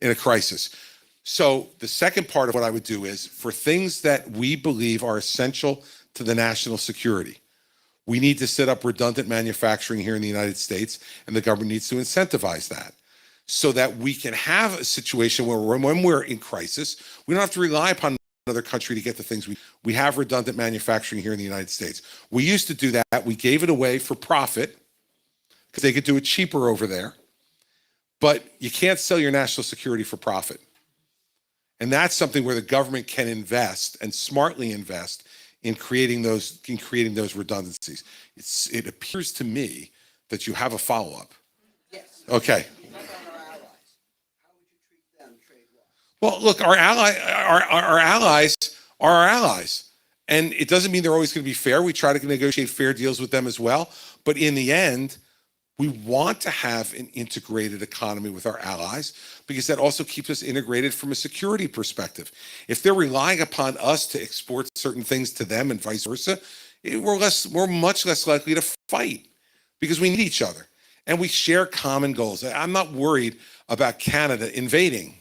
in a crisis. So the second part of what I would do is for things that we believe are essential to the national security, we need to set up redundant manufacturing here in the United States, and the government needs to incentivize that so that we can have a situation where when we're in crisis, we don't have to rely upon another country to get the things we have redundant manufacturing here in the United States. We used to do that. We gave it away for profit because they could do it cheaper over there. But you can't sell your national security for profit. And that's something where the government can invest and smartly invest in creating those redundancies. It appears to me that you have a follow-up. Yes. Okay. What about our allies? How would you treat them trade-wise? Well, look, our allies are our allies. And it doesn't mean they're always going to be fair. We try to negotiate fair deals with them as well. But in the end, we want to have an integrated economy with our allies because that also keeps us integrated from a security perspective. If they're relying upon us to export certain things to them and vice versa, we're much less likely to fight because we need each other and we share common goals. I'm not worried about Canada invading.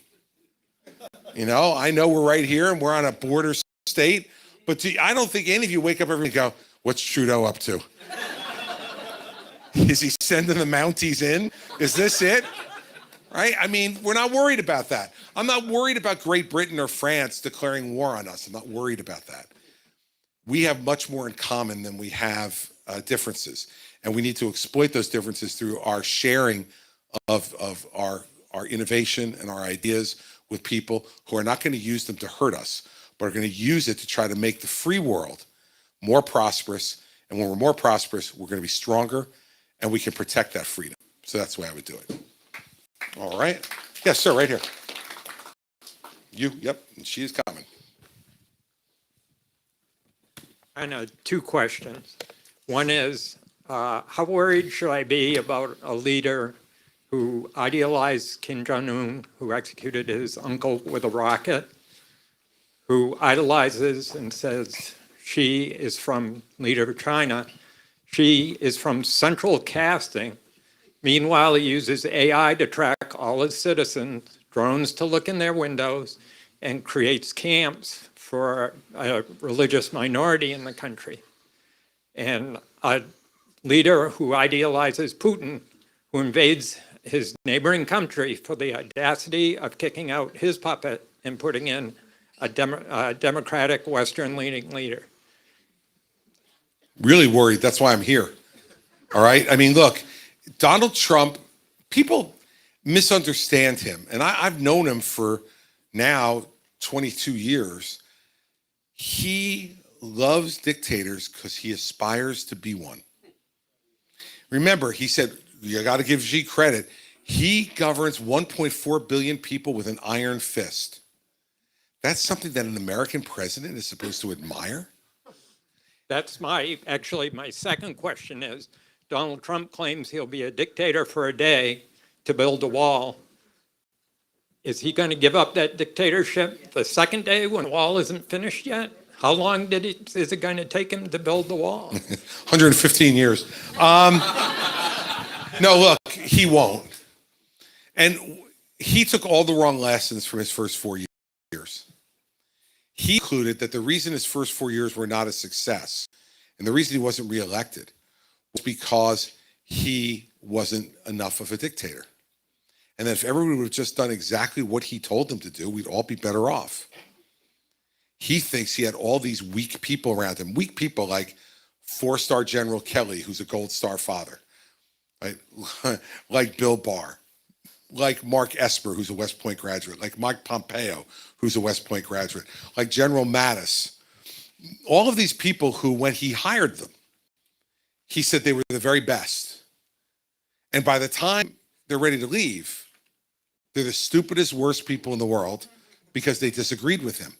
You know, I know we're right here and we're on a border state, but I don't think any of you wake up every day and go, what's Trudeau up to? Is he sending the Mounties in? Is this it? Right? I mean, we're not worried about that. I'm not worried about Great Britain or France declaring war on us. I'm not worried about that. We have much more in common than we have differences. And we need to exploit those differences through our sharing of our innovation and our ideas with people who are not going to use them to hurt us, but are going to use it to try to make the free world more prosperous. And when we're more prosperous, we're going to be stronger and we can protect that freedom. So that's the way I would do it. All right. Yes, sir, right here. You, yep, and she is coming. I know two questions. One is, how worried should I be about a leader who idealized Kim Jong-un, who executed his uncle with a rocket, who idolizes and says she is from leader of China, she is from central casting, Meanwhile, he uses AI to track all his citizens, drones to look in their windows, and creates camps for a religious minority in the country. And a leader who idealizes Putin, who invades his neighboring country for the audacity of kicking out his puppet and putting in a democratic Western-leaning leader. Really worried. That's why I'm here. All right. I mean, look, Donald Trump, people misunderstand him. And I've known him for now 22 years. He loves dictators because he aspires to be one. Remember, he said, you got to give Xi credit. He governs 1.4 billion people with an iron fist. That's something that an American president is supposed to admire. That's actually my second question is, Donald Trump claims he'll be a dictator for a day to build a wall. Is he going to give up that dictatorship the second day when the wall isn't finished yet? How long is it going to take him to build the wall? 115 years. No, look, he won't. And he took all the wrong lessons from his first 4 years. He concluded that the reason his first 4 years were not a success, and the reason he wasn't reelected, was because he wasn't enough of a dictator. And that if everyone would have just done exactly what he told them to do, we'd all be better off. He thinks he had all these weak people around him, weak people like 4-star General Kelly, who's a Gold Star father, right? Like Bill Barr, like Mark Esper, who's a West Point graduate, like Mike Pompeo, who's a West Point graduate, like General Mattis. All of these people who, when he hired them, he said they were the very best. And by the time they're ready to leave, they're the stupidest, worst people in the world because they disagreed with him,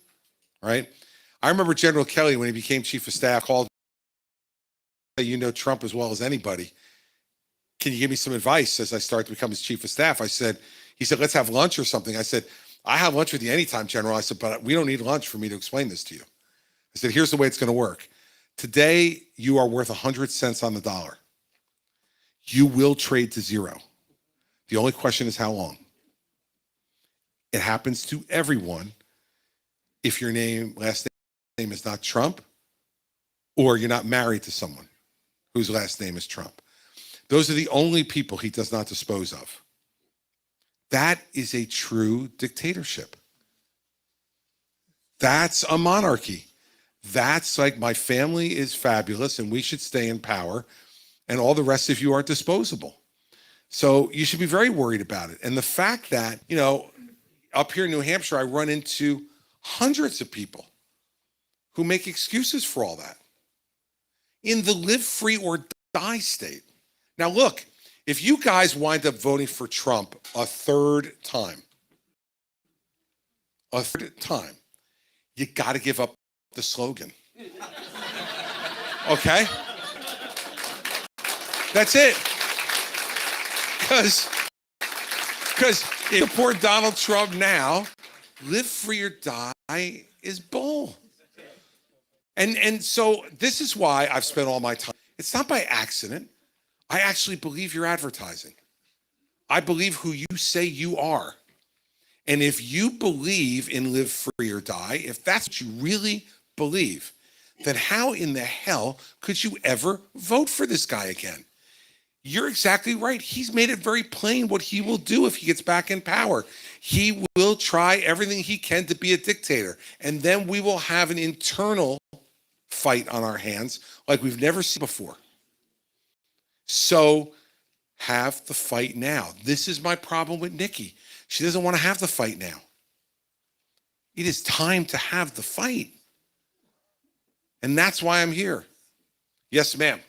right? I remember General Kelly, when he became chief of staff, called me, you know Trump as well as anybody. Can you give me some advice as I start to become his chief of staff? He said, let's have lunch or something. I said, I have lunch with you anytime, General. I said, but we don't need lunch for me to explain this to you. I said, here's the way it's going to work. Today, you are worth 100 cents on the dollar. You will trade to zero. The only question is how long. It happens to everyone if your last name is not Trump, or you're not married to someone whose last name is Trump. Those are the only people he does not dispose of. That is a true dictatorship. That's a monarchy. That's like, my family is fabulous and we should stay in power, and all the rest of you are disposable. So you should be very worried about it. And the fact that, up here in New Hampshire, I run into hundreds of people who make excuses for all that in the live free or die state. Now, look, if you guys wind up voting for Trump a third time, you got to give up the slogan. Okay? That's it. Because if you support Donald Trump now, live free or die is bull. And so this is why I've spent all my time. It's not by accident. I actually believe you're advertising. I believe who you say you are. And if you believe in live free or die, if that's what you really believe, then how in the hell could you ever vote for this guy again? You're exactly right. He's made it very plain what he will do if he gets back in power. He will try everything he can to be a dictator. And then we will have an internal fight on our hands like we've never seen before. So have the fight now. This is my problem with Nikki. She doesn't want to have the fight now. It is time to have the fight. And that's why I'm here. Yes, ma'am.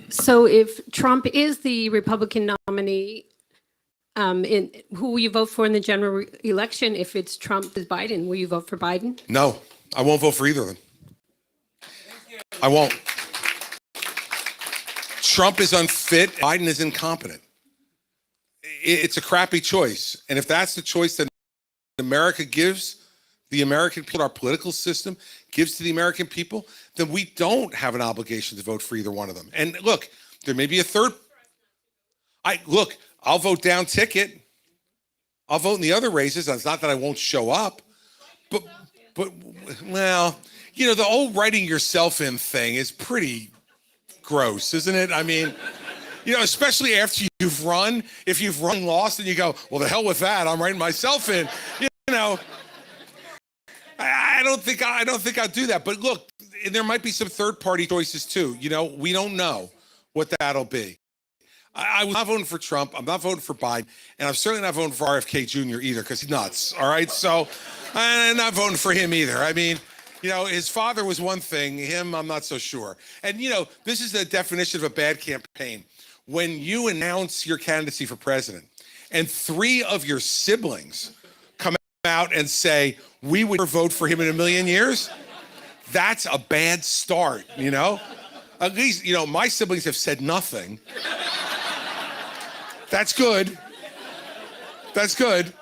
So if Trump is the Republican nominee, who will you vote for in the general election? If it's Trump is Biden, will you vote for Biden? No, I won't vote for either of them. I won't. Trump is unfit. Biden is incompetent. It's a crappy choice. And if that's the choice that America gives the American people, our political system gives to the American people, then we don't have an obligation to vote for either one of them. And look, there may be a third. I'll vote down ticket. I'll vote in the other races. It's not that I won't show up, but well, you know, the old writing yourself in thing is pretty gross, isn't it? I mean, you know, especially after you've run, if you've run lost and you go, well, the hell with that, I'm writing myself in, you know. I don't think I'll do that. But look, there might be some third-party choices too. You know, we don't know what that'll be. I was not voting for Trump. I'm not voting for Biden. And I'm certainly not voting for RFK Jr. either because he's nuts, all right? So I'm not voting for him either. I mean, you know, his father was one thing. Him, I'm not so sure. And, you know, this is the definition of a bad campaign. When you announce your candidacy for president and 3 of your siblings come out and say, we would never vote for him in a million years, that's a bad start, you know? At least, you know, my siblings have said nothing. That's good. That's good.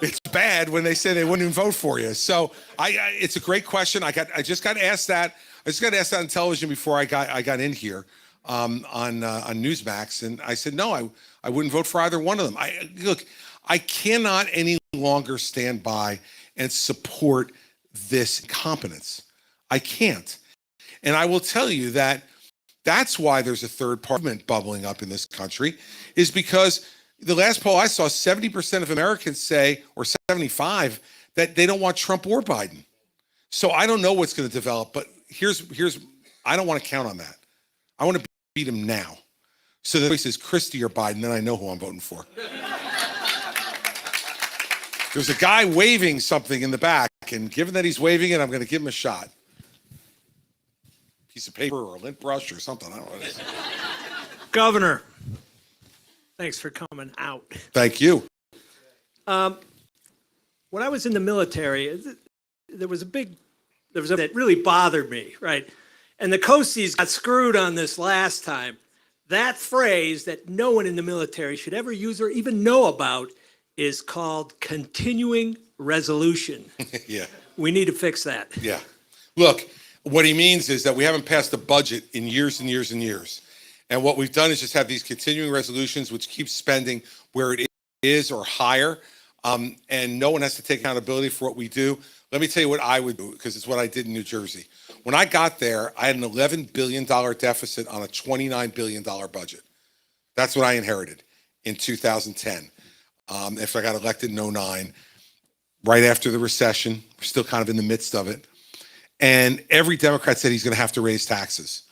It's bad when they say they wouldn't even vote for you. So it's a great question. I just got asked that. I just got asked that on television before I got in here on Newsmax, and I said no, I wouldn't vote for either one of them. Look, I cannot any longer stand by and support this incompetence. I can't, and I will tell you that. That's why there's a third party bubbling up in this country, is because the last poll I saw, 70% of Americans say, or 75, that they don't want Trump or Biden. So I don't know what's going to develop, but here's I don't want to count on that. I want to beat him now. So the choice is Christie or Biden, then I know who I'm voting for. There's a guy waving something in the back, and given that he's waving it, I'm going to give him a shot. Piece of paper or a lint brush or something. I don't know what it is. Governor, thanks for coming out. Thank you. When I was in the military, there was a that really bothered me, right? And the Coasties got screwed on this last time. That phrase that no one in the military should ever use or even know about is called continuing resolution. Yeah. We need to fix that. Yeah. Look, what he means is that we haven't passed a budget in years and years and years. And what we've done is just have these continuing resolutions which keep spending where it is or higher. And no one has to take accountability for what we do. Let me tell you what I would do, because it's what I did in New Jersey. When I got there, I had an $11 billion deficit on a $29 billion budget. That's what I inherited in 2010. If I got elected in 2009, right after the recession, we're still kind of in the midst of it. And every Democrat said he's going to have to raise taxes.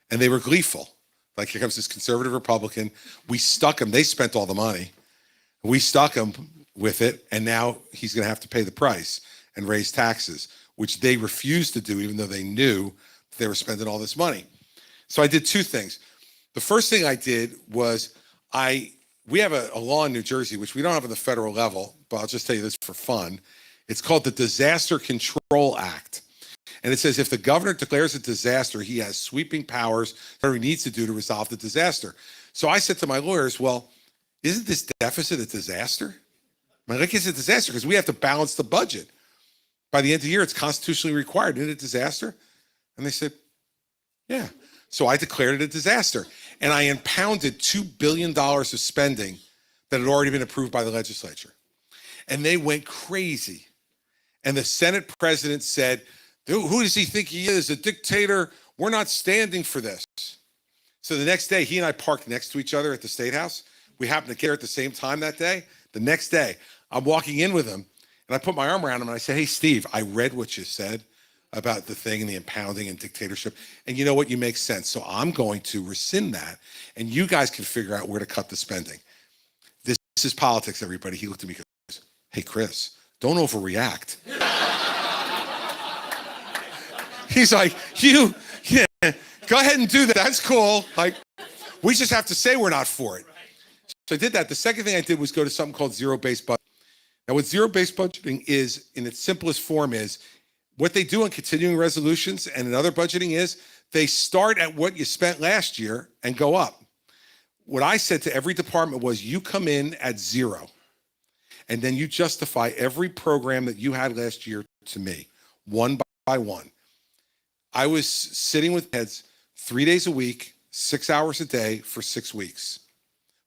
And they were gleeful. Like, here comes this conservative Republican. We stuck him. They spent all the money. We stuck him with it. And now he's going to have to pay the price and raise taxes, which they refused to do, even though they knew they were spending all this money. So I did 2 things. The first thing I did was we have a law in New Jersey, which we don't have on the federal level, but I'll just tell you this for fun. It's called the Disaster Control Act. And it says if the governor declares a disaster, he has sweeping powers, whatever he needs to do to resolve the disaster. So I said to my lawyers, well, isn't this deficit a disaster? I'm like, it's a disaster because we have to balance the budget. By the end of the year, it's constitutionally required. Isn't it a disaster? And they said, yeah. So I declared it a disaster. And I impounded $2 billion of spending that had already been approved by the legislature. And they went crazy. And the Senate president said, who does he think he is? A dictator? We're not standing for this. So the next day, he and I parked next to each other at the State House. We happened to get there at the same time that day. The next day, I'm walking in with him, and I put my arm around him, and I said, hey, Steve, I read what you said about the thing and the impounding and dictatorship, and you know what? You make sense. So I'm going to rescind that, and you guys can figure out where to cut the spending. This is politics, everybody. He looked at me and goes, hey, Chris, don't overreact. He's like, yeah, go ahead and do that. That's cool. Like, we just have to say we're not for it. So I did that. The second thing I did was go to something called zero-based budgeting. Now, what zero-based budgeting is, in its simplest form, is what they do in continuing resolutions and in other budgeting is they start at what you spent last year and go up. What I said to every department was, you come in at 0. and then you justify every program that you had last year to me, one by one. I was sitting with heads 3 days a week, 6 hours a day for 6 weeks.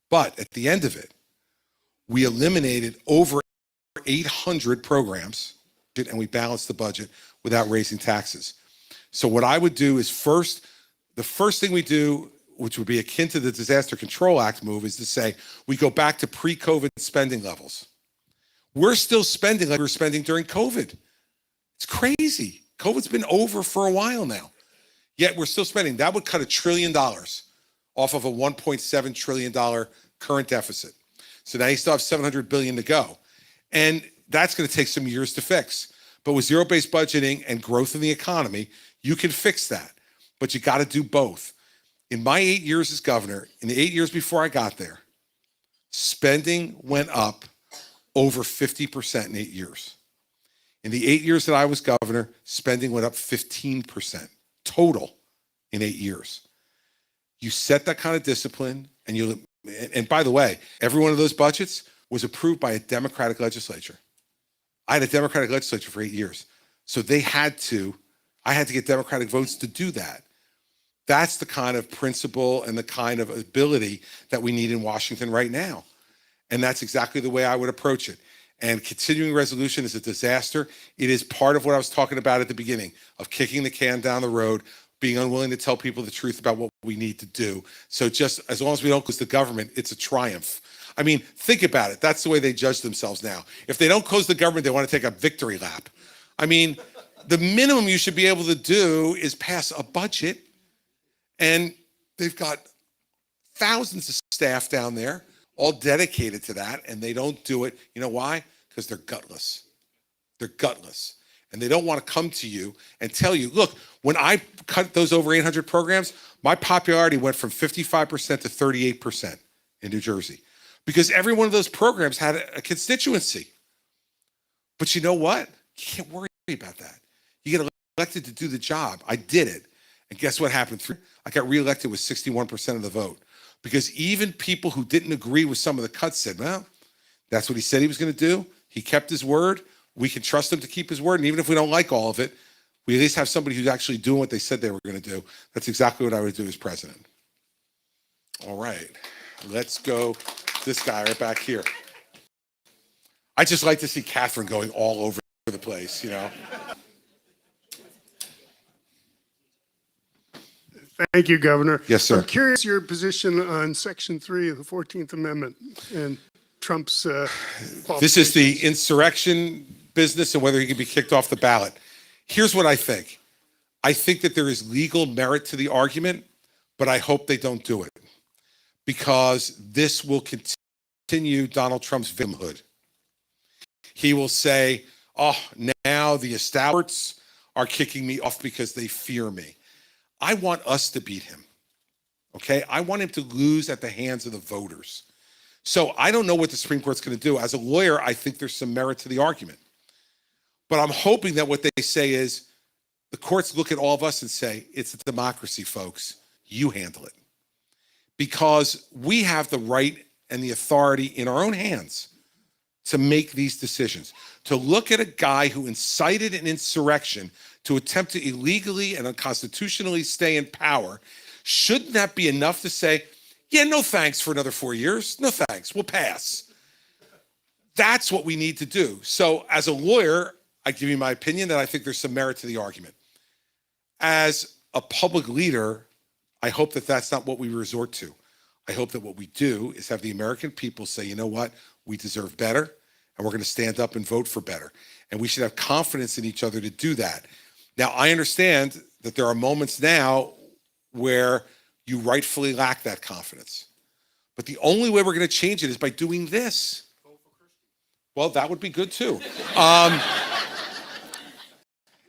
But at the end of it, we eliminated over 800 programs and we balanced the budget without raising taxes. So what I would do is the first thing we do, which would be akin to the Disaster Control Act move, is to say we go back to pre-COVID spending levels. We're still spending like we were spending during COVID. It's crazy. COVID's been over for a while now, yet we're still spending. That would cut $1 trillion off of a $1.7 trillion current deficit. So now you still have $700 billion to go. And that's going to take some years to fix. But with zero-based budgeting and growth in the economy, you can fix that. But you got to do both. In my 8 years as governor, in the 8 years before I got there, spending went up over 50% in 8 years. In the 8 years that I was governor, spending went up 15% total in 8 years. You set that kind of discipline, and by the way, every one of those budgets was approved by a Democratic legislature. I had a Democratic legislature for 8 years. So I had to get Democratic votes to do that. That's the kind of principle and the kind of ability that we need in Washington right now. And that's exactly the way I would approach it. And continuing resolution is a disaster. It is part of what I was talking about at the beginning of kicking the can down the road, being unwilling to tell people the truth about what we need to do. So just as long as we don't close the government, it's a triumph. I mean, think about it. That's the way they judge themselves now. If they don't close the government, they want to take a victory lap. I mean, the minimum you should be able to do is pass a budget. And they've got thousands of staff down there, all dedicated to that, and they don't do it. You know why? Because they're gutless. They're gutless. And they don't want to come to you and tell you, look, when I cut those over 800 programs, my popularity went from 55% to 38% in New Jersey. Because every one of those programs had a constituency. But you know what? You can't worry about that. You get elected to do the job. I did it. And guess what happened? I got reelected with 61% of the vote. Because even people who didn't agree with some of the cuts said, well, that's what he said he was going to do. He kept his word. We can trust him to keep his word. And even if we don't like all of it, we at least have somebody who's actually doing what they said they were going to do. That's exactly what I would do as president. All right. Let's go this guy right back here. I just like to see Catherine going all over the place, you know. Thank you, Governor. Yes, sir. I'm curious your position on Section 3 of the 14th Amendment and Trump's This is the insurrection business and whether he can be kicked off the ballot. Here's what I think. I think that there is legal merit to the argument, but I hope they don't do it because this will continue Donald Trump's victimhood. He will say, oh, now the establishments are kicking me off because they fear me. I want us to beat him, okay? I want him to lose at the hands of the voters. So I don't know what the Supreme Court's going to do. As a lawyer, I think there's some merit to the argument. But I'm hoping that what they say is the courts look at all of us and say, it's a democracy, folks. You handle it. Because we have the right and the authority in our own hands to make these decisions. To look at a guy who incited an insurrection to attempt to illegally and unconstitutionally stay in power, shouldn't that be enough to say, yeah, no thanks for another 4 years. No thanks, we'll pass. That's what we need to do. So as a lawyer, I give you my opinion that I think there's some merit to the argument. As a public leader, I hope that that's not what we resort to. I hope that what we do is have the American people say, you know what, we deserve better, and we're going to stand up and vote for better. And we should have confidence in each other to do that. Now, I understand that there are moments now where you rightfully lack that confidence. But the only way we're going to change it is by doing this. Well, that would be good too.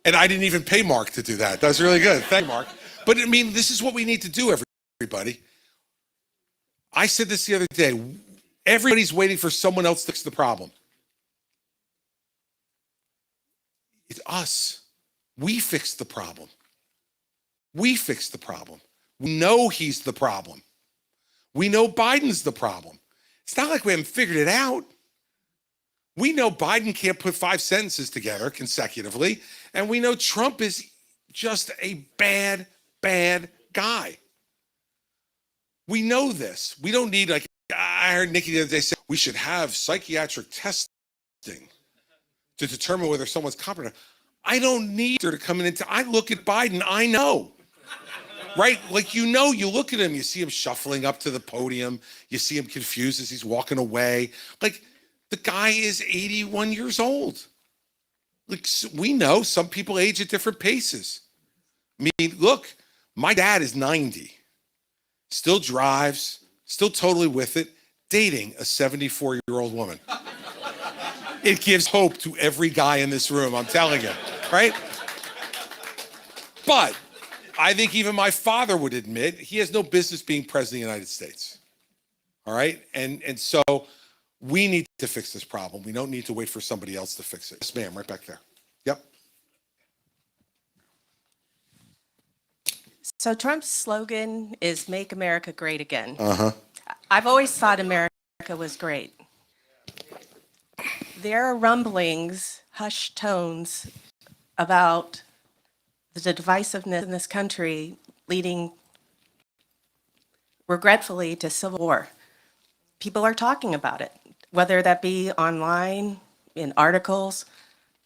And I didn't even pay Mark to do that. That was really good. Thank you, Mark. But I mean, this is what we need to do, everybody. I said this the other day. Everybody's waiting for someone else to fix the problem. It's us. We fix the problem. We fix the problem. We know he's the problem. We know Biden's the problem. It's not like we haven't figured it out. We know Biden can't put 5 sentences together consecutively, and we know Trump is just a bad, bad guy. We know this. We don't need, like, I heard Nikki the other day say we should have psychiatric testing to determine whether someone's competent. I don't need her to come in I look at Biden, I know. Right? Like, you look at him, you see him shuffling up to the podium, you see him confused as he's walking away. Like, the guy is 81 years old. Like, we know some people age at different paces. I mean, look, my dad is 90, still drives, still totally with it, dating a 74-year-old woman. It gives hope to every guy in this room, I'm telling you, right? But I think even my father would admit he has no business being president of the United States. All right? And so we need to fix this problem. We don't need to wait for somebody else to fix it. Yes, ma'am, right back there. Yep. So Trump's slogan is "Make America Great Again." Uh-huh. I've always thought America was great. There are rumblings, hushed tones about the divisiveness in this country leading, regretfully, to civil war. People are talking about it, whether that be online, in articles.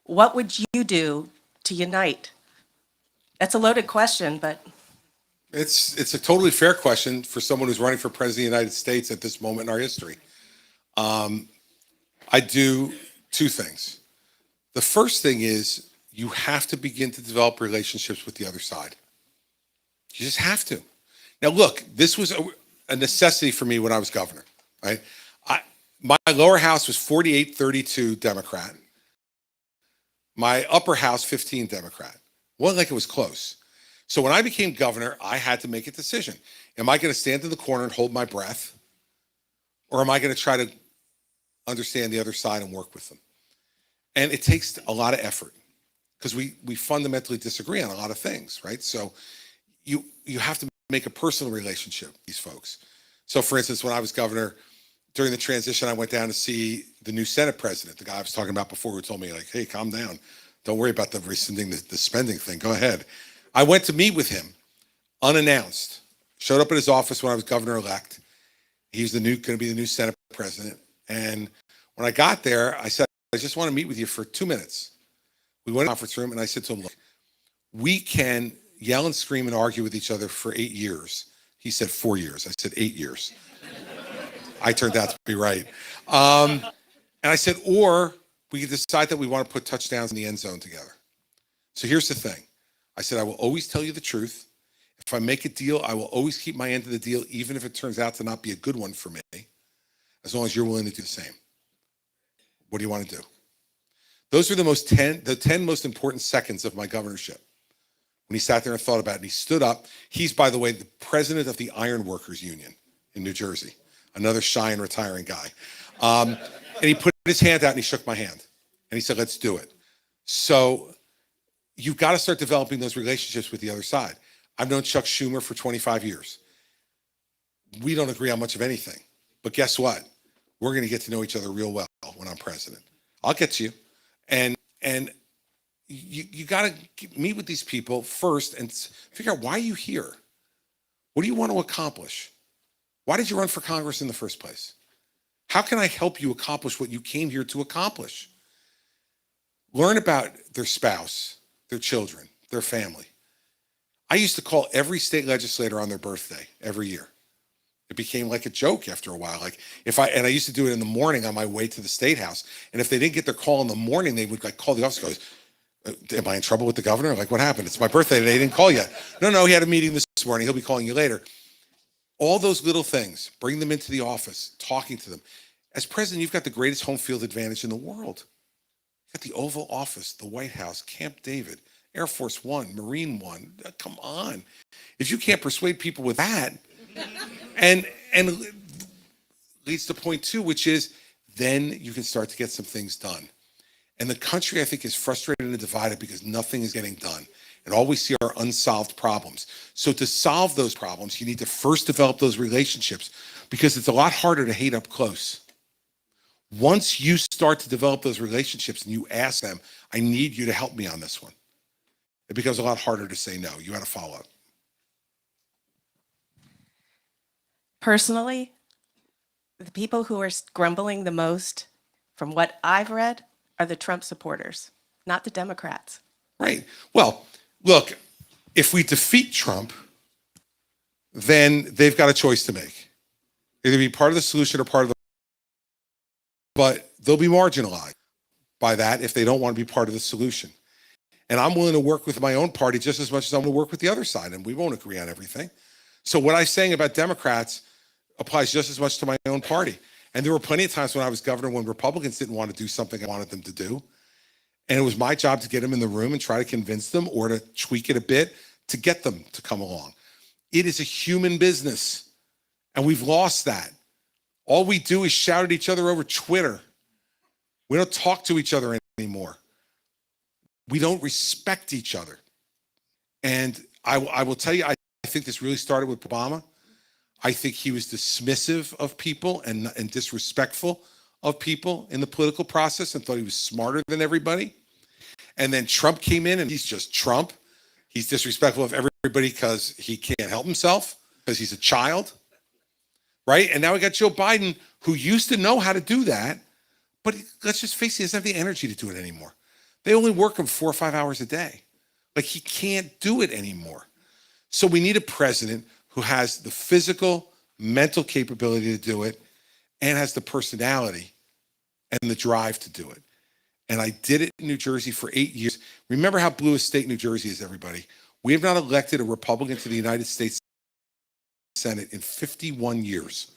What would you do to unite? That's a loaded question, but It's a totally fair question for someone who's running for president of the United States at this moment in our history. I do two things. The first thing is you have to begin to develop relationships with the other side. You just have to. Now, look, this was a necessity for me when I was governor, right? My lower house was 48-32 Democrat. My upper house, 15 Democrat. Wasn't like it was close. So when I became governor, I had to make a decision. Am I going to stand in the corner and hold my breath? Or am I going to try to understand the other side and work with them? And it takes a lot of effort because we fundamentally disagree on a lot of things, right? So you have to make a personal relationship with these folks. So for instance, when I was governor, during the transition, I went down to see the new Senate president, the guy I was talking about before, who told me, like, hey, calm down. Don't worry about the rescinding the spending thing. Go ahead. I went to meet with him unannounced. Showed up at his office when I was governor-elect. He's going to be the new Senate president. And when I got there, I said, I just want to meet with you for 2 minutes. We went in the conference room, and I said to him, look, we can yell and scream and argue with each other for 8 years. He said 4 years. I said 8 years. I turned out to be right. And I said, or we could decide that we want to put touchdowns in the end zone together. So here's the thing. I said, I will always tell you the truth. If I make a deal, I will always keep my end of the deal, even if it turns out to not be a good one for me, as long as you're willing to do the same. What do you want to do? Those were the 10 most important seconds of my governorship. When he sat there and thought about it, and he stood up. He's, by the way, the president of the Iron Workers Union in New Jersey, another shy and retiring guy. And he put his hand out and he shook my hand. And he said, let's do it. So you've got to start developing those relationships with the other side. I've known Chuck Schumer for 25 years. We don't agree on much of anything. But guess what? We're going to get to know each other real well when I'm president. I'll get to you. And you got to meet with these people first and figure out, why are you here? What do you want to accomplish? Why did you run for Congress in the first place? How can I help you accomplish what you came here to accomplish? Learn about their spouse, their children, their family. I used to call every state legislator on their birthday every year. It became like a joke after a while. Like I used to do it in the morning on my way to the State House. And if they didn't get their call in the morning, they would like call the office and go, am I in trouble with the governor? Like, what happened? It's my birthday today. They didn't call yet. No, he had a meeting this morning. He'll be calling you later. All those little things, bring them into the office, talking to them. As president, you've got the greatest home field advantage in the world. You've got the Oval Office, the White House, Camp David, Air Force One, Marine One. Come on. If you can't persuade people with that, and leads to point two, which is then you can start to get some things done. And the country, I think, is frustrated and divided because nothing is getting done. And all we see are unsolved problems. So to solve those problems, you need to first develop those relationships, because it's a lot harder to hate up close. Once you start to develop those relationships and you ask them, I need you to help me on this one, it becomes a lot harder to say no. You got to follow up. Personally, the people who are grumbling the most, from what I've read, are the Trump supporters, not the Democrats. Right. Well, look, if we defeat Trump, then they've got a choice to make. Either be part of the solution or part of the, but they'll be marginalized by that if they don't want to be part of the solution. And I'm willing to work with my own party just as much as I'm going to work with the other side, and we won't agree on everything. So what I'm saying about Democrats applies just as much to my own party. And there were plenty of times when I was governor when Republicans didn't want to do something I wanted them to do. And it was my job to get them in the room and try to convince them or to tweak it a bit to get them to come along. It is a human business, and we've lost that. All we do is shout at each other over Twitter. We don't talk to each other anymore. We don't respect each other. And I will tell you, I think this really started with Obama. I think he was dismissive of people and disrespectful of people in the political process and thought he was smarter than everybody. And then Trump came in and he's just Trump. He's disrespectful of everybody because he can't help himself, because he's a child, right? And now we got Joe Biden, who used to know how to do that, but let's just face it, he doesn't have the energy to do it anymore. They only work him 4 or 5 hours a day. Like, he can't do it anymore. So we need a president who has the physical, mental capability to do it and has the personality and the drive to do it. And I did it in New Jersey for 8 years. Remember how blue a state New Jersey is, everybody. We have not elected a Republican to the United States Senate in 51 years.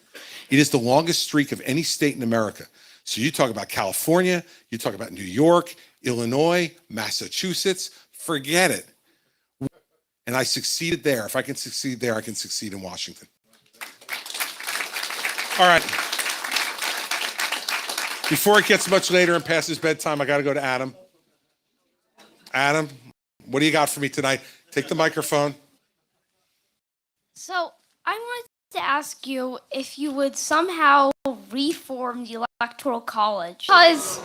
It is the longest streak of any state in America. So you talk about California, you talk about New York, Illinois, Massachusetts, forget it. And I succeeded there. If I can succeed there, I can succeed in Washington. All right. Before it gets much later and past his bedtime, I got to go to Adam. Adam, what do you got for me tonight? Take the microphone. So I wanted to ask you if you would somehow reform the Electoral College, because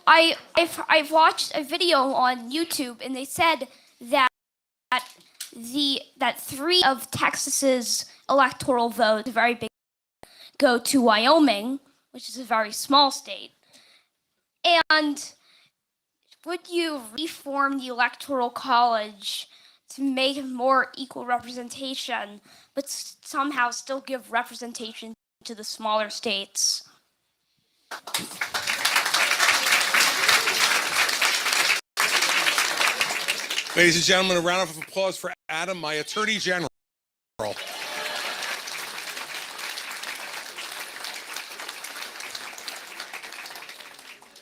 I've watched a video on YouTube and they said that 3 of Texas's electoral votes, a very big, go to Wyoming, which is a very small state. And would you reform the Electoral College to make more equal representation, but somehow still give representation to the smaller states? Ladies and gentlemen, a round of applause for Adam, my Attorney General.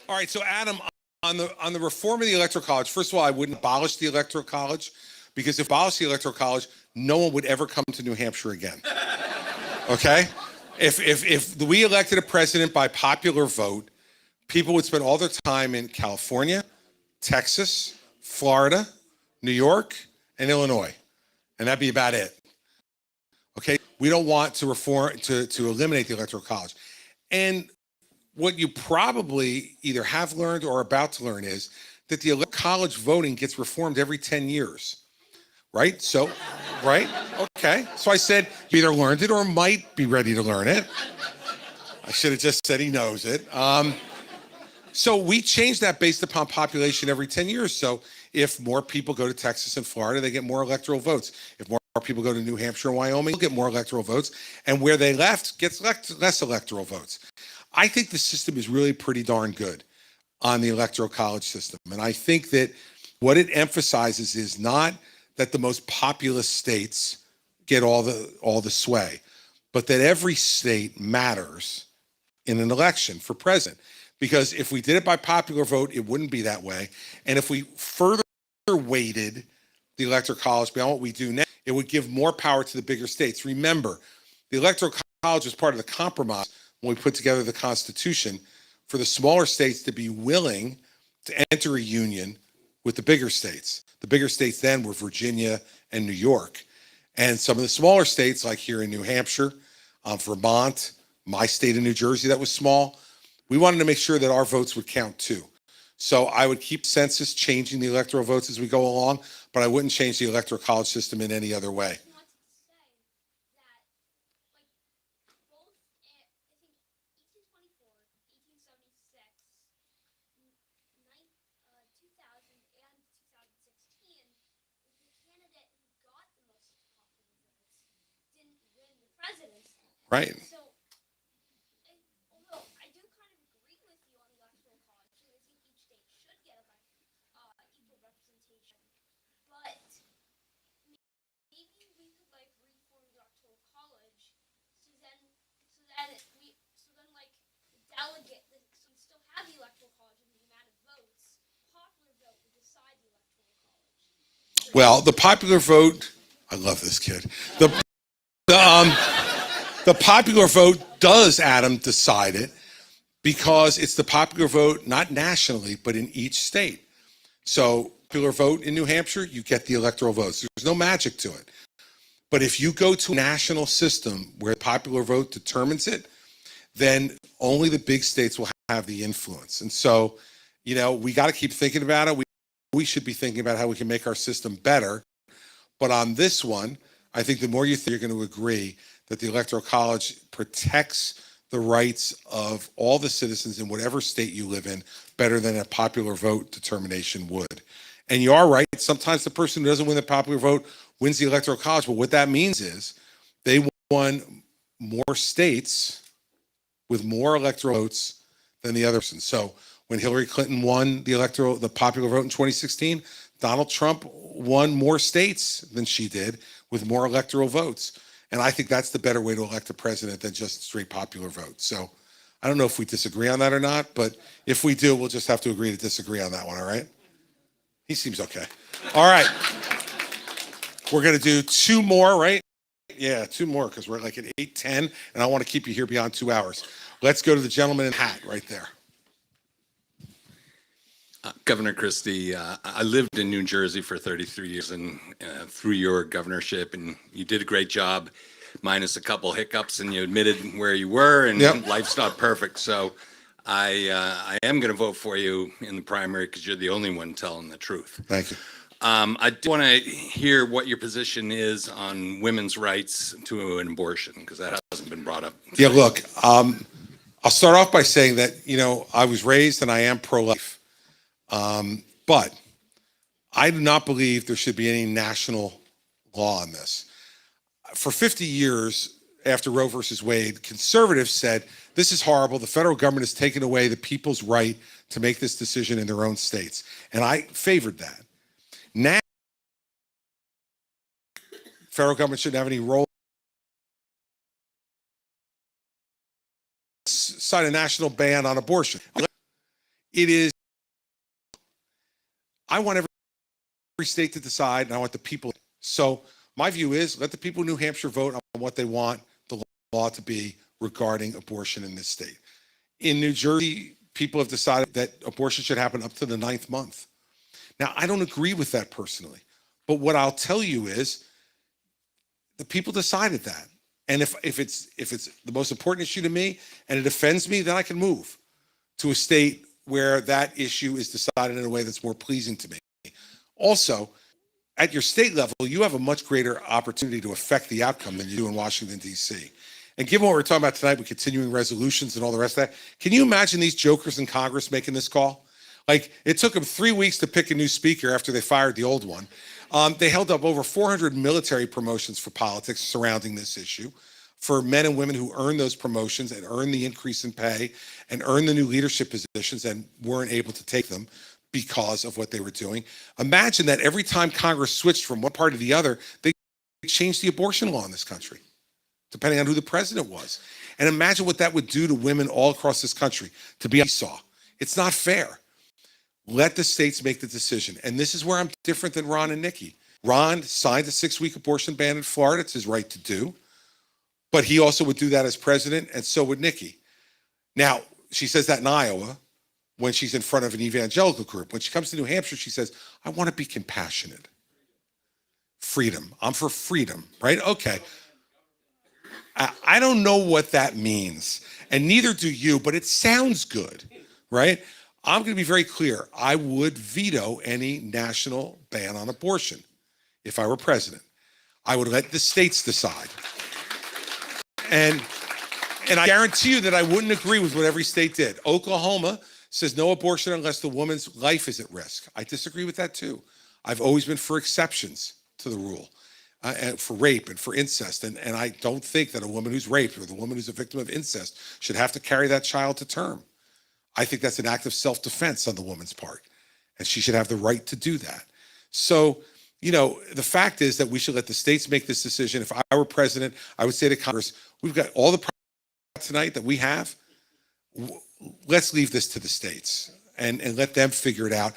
All right, so Adam, on the reform of the Electoral College, first of all, I wouldn't abolish the Electoral College, because if I abolished the Electoral College, no one would ever come to New Hampshire again. Okay? If we elected a president by popular vote, people would spend all their time in California, Texas, Florida, New York, and Illinois. And that'd be about it. Okay? We don't want to reform, to eliminate the Electoral College. And what you probably either have learned or are about to learn is that the college voting gets reformed every 10 years, right? So, right? Okay. So I said, you either learned it or might be ready to learn it. I should have just said he knows it. So we changed that based upon population every 10 years. So if more people go to Texas and Florida, they get more electoral votes. If more people go to New Hampshire and Wyoming, they'll get more electoral votes. And where they left gets less electoral votes. I think the system is really pretty darn good on the Electoral College system. And I think that what it emphasizes is not that the most populous states get all the sway, but that every state matters in an election for president. Because if we did it by popular vote, it wouldn't be that way. And if we further weighted the Electoral College beyond what we do now, it would give more power to the bigger states. Remember, the Electoral College was part of the compromise when we put together the Constitution for the smaller states to be willing to enter a union with the bigger states. The bigger states then were Virginia and New York. And some of the smaller states, like here in New Hampshire, Vermont, my state of New Jersey that was small. We wanted to make sure that our votes would count too. So I would keep census changing the electoral votes as we go along, but I wouldn't change the electoral college system in any other way. Right. Well, the popular vote, I love this kid. The popular vote does, Adam, decide it because it's the popular vote, not nationally, but in each state. So popular vote in New Hampshire, you get the electoral votes. There's no magic to it. But if you go to a national system where the popular vote determines it, then only the big states will have the influence. And so, you know, we got to keep thinking about it. We should be thinking about how we can make our system better. But on this one, I think the more you think, you're going to agree that the Electoral College protects the rights of all the citizens in whatever state you live in better than a popular vote determination would. And you are right. Sometimes the person who doesn't win the popular vote wins the Electoral College. But what that means is they won more states with more electoral votes than the other person. So when Hillary Clinton won the popular vote in 2016, Donald Trump won more states than she did with more electoral votes. And I think that's the better way to elect a president than just straight popular vote. So I don't know if we disagree on that or not, but if we do, we'll just have to agree to disagree on that one, all right? He seems okay. All right. We're going to do two more, right? Yeah, two more because we're like at 8:10, and I want to keep you here beyond 2 hours. Let's go to the gentleman in the hat right there. Governor Christie, I lived in New Jersey for 33 years, and through your governorship, and you did a great job, minus a couple hiccups, and you admitted where you were, and life's not perfect. So I am going to vote for you in the primary because you're the only one telling the truth. Thank you. I do want to hear what your position is on women's rights to an abortion, because that hasn't been brought up. Yeah, look, I'll start off by saying that, you know, I was raised and I am pro-life. But I do not believe there should be any national law on this. For 50 years after Roe versus Wade, conservatives said, this is horrible. The federal government has taken away the people's right to make this decision in their own states. And I favored that. Now, federal government shouldn't have any role. Sign a national ban on abortion. It is. I want every state to decide, and I want the people. So my view is let the people of New Hampshire vote on what they want the law to be regarding abortion in this state. In New Jersey, people have decided that abortion should happen up to the 9th month. Now, I don't agree with that personally, but what I'll tell you is the people decided that. And if it's the most important issue to me and it offends me, then I can move to a state where that issue is decided in a way that's more pleasing to me. Also, at your state level, you have a much greater opportunity to affect the outcome than you do in Washington, D.C. And given what we're talking about tonight with continuing resolutions and all the rest of that, can you imagine these jokers in Congress making this call? Like, it took them 3 weeks to pick a new speaker after they fired the old one. They held up over 400 military promotions for politics surrounding this issue, for men and women who earned those promotions and earned the increase in pay and earned the new leadership positions and weren't able to take them because of what they were doing. Imagine that every time Congress switched from one party to the other, they changed the abortion law in this country, depending on who the president was. And imagine what that would do to women all across this country, to be seesaw. It's not fair. Let the states make the decision. And this is where I'm different than Ron and Nikki. Ron signed a 6-week abortion ban in Florida. It's his right to do. But he also would do that as president, and so would Nikki. Now, she says that in Iowa when she's in front of an evangelical group. When she comes to New Hampshire, she says, I want to be compassionate. Freedom. I'm for freedom, right? Okay. I don't know what that means, and neither do you, but it sounds good, right? I'm going to be very clear. I would veto any national ban on abortion if I were president. I would let the states decide. And I guarantee you that I wouldn't agree with what every state did. Oklahoma says no abortion unless the woman's life is at risk. I disagree with that too. I've always been for exceptions to the rule, and for rape and for incest. And I don't think that a woman who's raped or the woman who's a victim of incest should have to carry that child to term. I think that's an act of self-defense on the woman's part, and she should have the right to do that. So, you know, the fact is that we should let the states make this decision. If I were president, I would say to Congress, we've got all the problems tonight that we have. Let's leave this to the states and let them figure it out,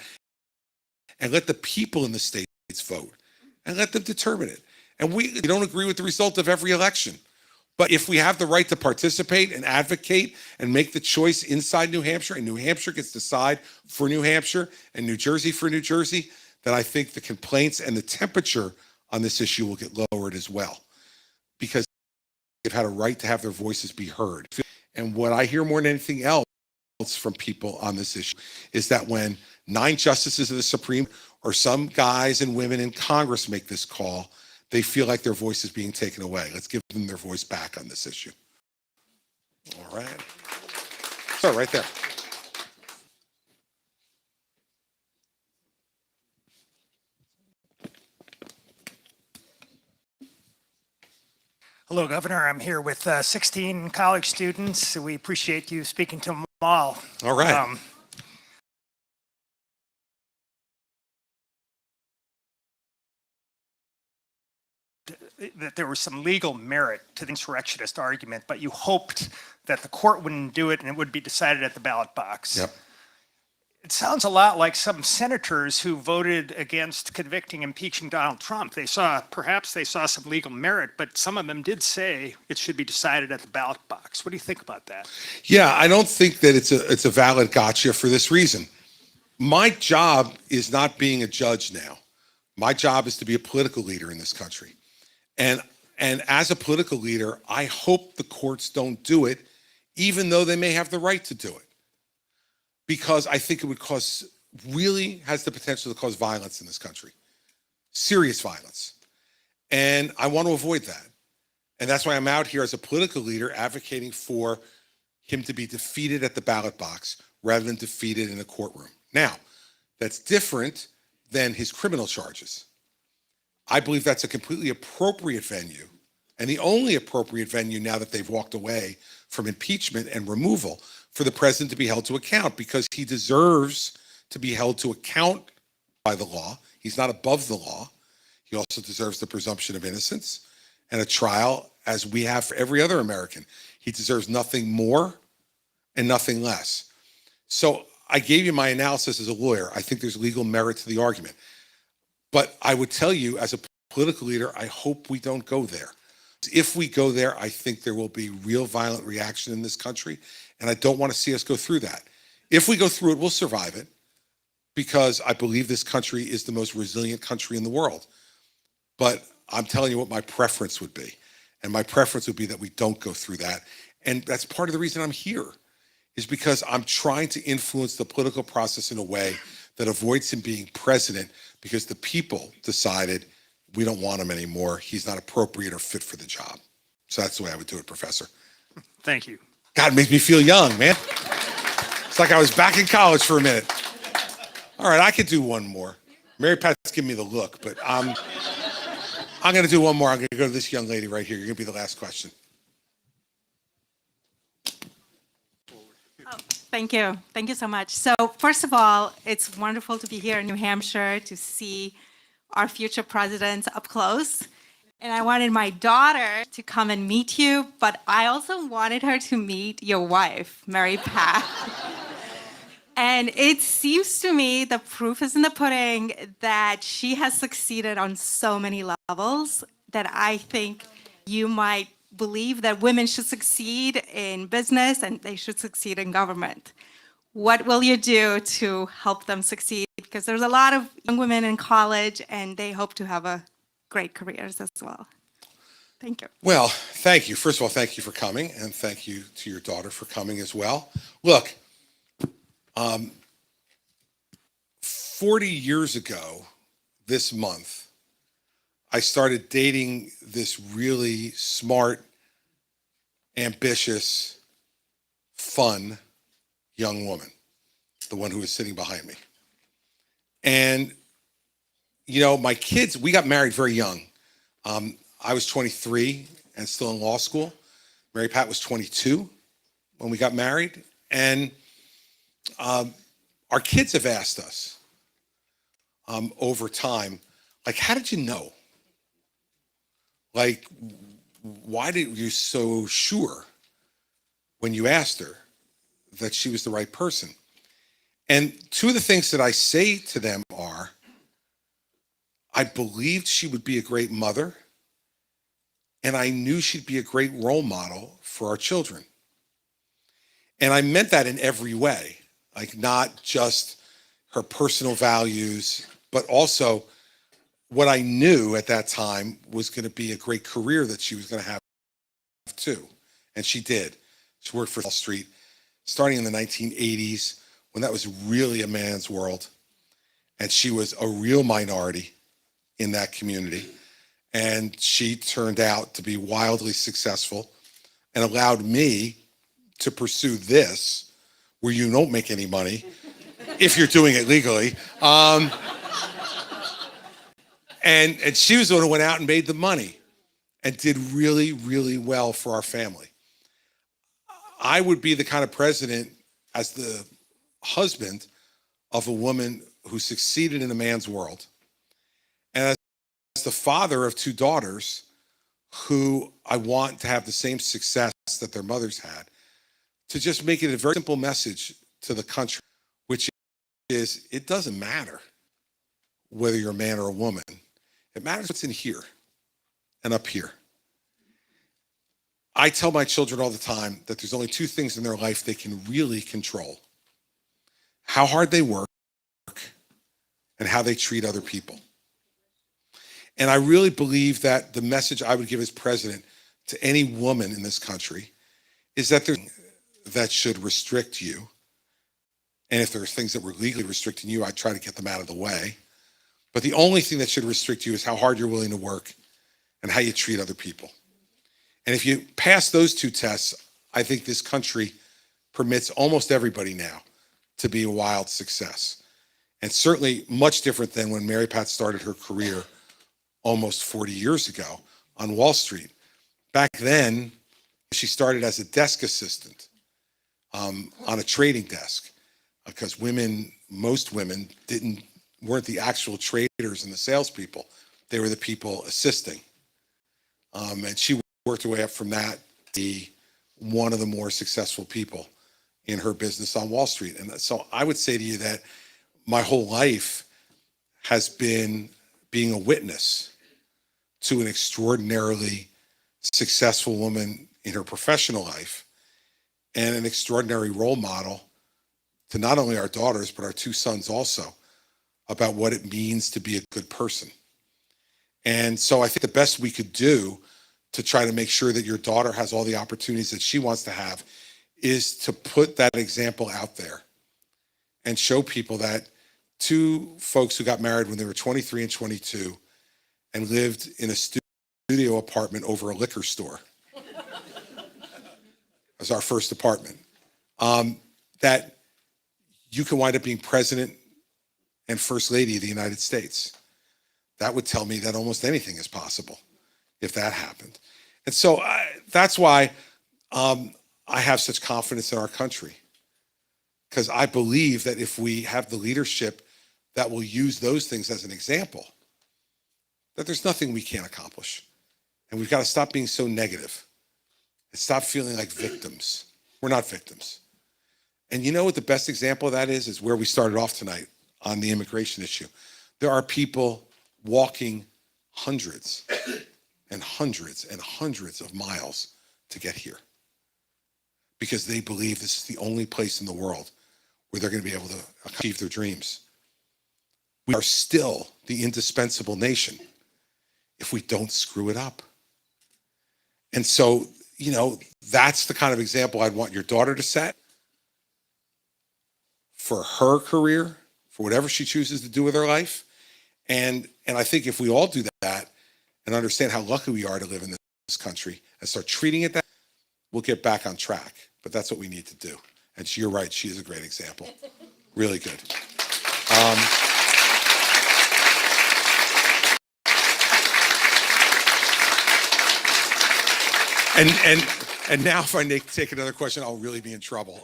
and let the people in the states vote and let them determine it. And we don't agree with the result of every election. But if we have the right to participate and advocate and make the choice inside New Hampshire, and New Hampshire gets to decide for New Hampshire and New Jersey for New Jersey, then I think the complaints and the temperature on this issue will get lowered as well, because they've had a right to have their voices be heard. And what I hear more than anything else from people on this issue is that when 9 justices of the Supreme or some guys and women in Congress make this call, they feel like their voice is being taken away. Let's give them their voice back on this issue. All right. So right there. Hello, Governor. I'm here with 16 college students. We appreciate you speaking to them all. All right. That there was some legal merit to the insurrectionist argument, but you hoped that the court wouldn't do it and it would be decided at the ballot box. Yep. It sounds a lot like some senators who voted against convicting, impeaching Donald Trump. Perhaps they saw some legal merit, but some of them did say it should be decided at the ballot box. What do you think about that? Yeah, I don't think that it's a valid gotcha for this reason. My job is not being a judge now. My job is to be a political leader in this country. And as a political leader, I hope the courts don't do it, even though they may have the right to do it. Because I think it would really has the potential to cause violence in this country. Serious violence. And I want to avoid that. And that's why I'm out here as a political leader advocating for him to be defeated at the ballot box rather than defeated in a courtroom. Now, that's different than his criminal charges. I believe that's a completely appropriate venue, and the only appropriate venue now that they've walked away from impeachment and removal for the president to be held to account, because he deserves to be held to account by the law. He's not above the law. He also deserves the presumption of innocence and a trial as we have for every other American. He deserves nothing more and nothing less. So I gave you my analysis as a lawyer. I think there's legal merit to the argument. But I would tell you, as a political leader, I hope we don't go there. If we go there, I think there will be real violent reaction in this country, and I don't want to see us go through that. If we go through it, we'll survive it, because I believe this country is the most resilient country in the world. But I'm telling you what my preference would be, and my preference would be that we don't go through that. And that's part of the reason I'm here, is because I'm trying to influence the political process in a way that avoids him being president, because the people decided we don't want him anymore. He's not appropriate or fit for the job. So that's the way I would do it, Professor. Thank you. God, it makes me feel young, man. It's like I was back in college for a minute. All right, I could do one more. Mary Pat's giving me the look, but I'm going to do one more. I'm going to go to this young lady right here. You're going to be the last question. Thank you. Thank you so much. So first of all, it's wonderful to be here in New Hampshire to see our future presidents up close. And I wanted my daughter to come and meet you, but I also wanted her to meet your wife, Mary Pat. And it seems to me the proof is in the pudding that she has succeeded on so many levels that I think you might believe that women should succeed in business and they should succeed in government. What will you do to help them succeed? Because there's a lot of young women in college and they hope to have a great careers as well. Thank you. Well, thank you. First of all, thank you for coming, and thank you to your daughter for coming as well. Look, 40 years ago this month, I started dating this really smart, ambitious, fun young woman, the one who was sitting behind me. And, you know, my kids, we got married very young. I was 23 and still in law school. Mary Pat was 22 when we got married. And our kids have asked us over time, like, how did you know? Like, why did you so sure when you asked her that she was the right person? And two of the things that I say to them are, I believed she would be a great mother, and I knew she'd be a great role model for our children. And I meant that in every way, like not just her personal values, but also what I knew at that time was going to be a great career that she was going to have too. And she did. She worked for Wall Street starting in the 1980s when that was really a man's world. And she was a real minority in that community. And she turned out to be wildly successful and allowed me to pursue this, where you don't make any money if you're doing it legally. And she was the one who went out and made the money and did really, really well for our family. I would be the kind of president, as the husband of a woman who succeeded in a man's world, and as the father of two daughters who I want to have the same success that their mothers had, to just make it a very simple message to the country, which is, it doesn't matter whether you're a man or a woman. It matters what's in here and up here. I tell my children all the time that there's only two things in their life they can really control: how hard they work and how they treat other people. And I really believe that the message I would give as president to any woman in this country is that there's that should restrict you. And if there are things that were legally restricting you, I'd try to get them out of the way. But the only thing that should restrict you is how hard you're willing to work and how you treat other people. And if you pass those two tests, I think this country permits almost everybody now to be a wild success. And certainly much different than when Mary Pat started her career almost 40 years ago on Wall Street. Back then, she started as a desk assistant on a trading desk, because most women weren't the actual traders and the salespeople. They were the people assisting. And she worked her way up from that to be one of the more successful people in her business on Wall Street. And so I would say to you that my whole life has been being a witness to an extraordinarily successful woman in her professional life and an extraordinary role model to not only our daughters, but our two sons also, about what it means to be a good person. And so I think the best we could do to try to make sure that your daughter has all the opportunities that she wants to have is to put that example out there and show people that two folks who got married when they were 23 and 22 and lived in a studio apartment over a liquor store as our first apartment, that you can wind up being president and first lady of the United States. That would tell me that almost anything is possible if that happened. And so that's why I have such confidence in our country, because I believe that if we have the leadership that will use those things as an example, that there's nothing we can't accomplish. And we've got to stop being so negative and stop feeling like victims. We're not victims. And you know what the best example of that is where we started off tonight on the immigration issue. There are people walking hundreds and hundreds and hundreds of miles to get here because they believe this is the only place in the world where they're going to be able to achieve their dreams. We are still the indispensable nation if we don't screw it up. And so, you know, that's the kind of example I'd want your daughter to set for her career, for whatever she chooses to do with her life. And I think if we all do that and understand how lucky we are to live in this country and start treating it that, we'll get back on track. But that's what we need to do. And you're right, she is a great example. Really good. And now if I take another question, I'll really be in trouble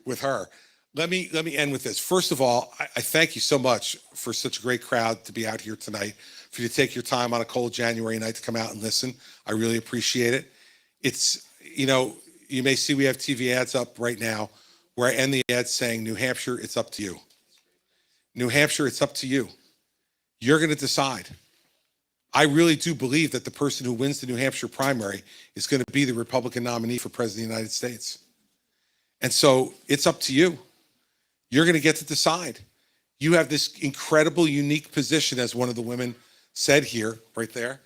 with her. Let me end with this. First of all, I thank you so much for such a great crowd to be out here tonight, for you to take your time on a cold January night to come out and listen. I really appreciate it. It's, you know, you may see we have TV ads up right now where I end the ad saying, New Hampshire, it's up to you. New Hampshire, it's up to you. You're going to decide. I really do believe that the person who wins the New Hampshire primary is going to be the Republican nominee for President of the United States. And so it's up to you. You're going to get to decide. You have this incredible, unique position, as one of the women said here, right there,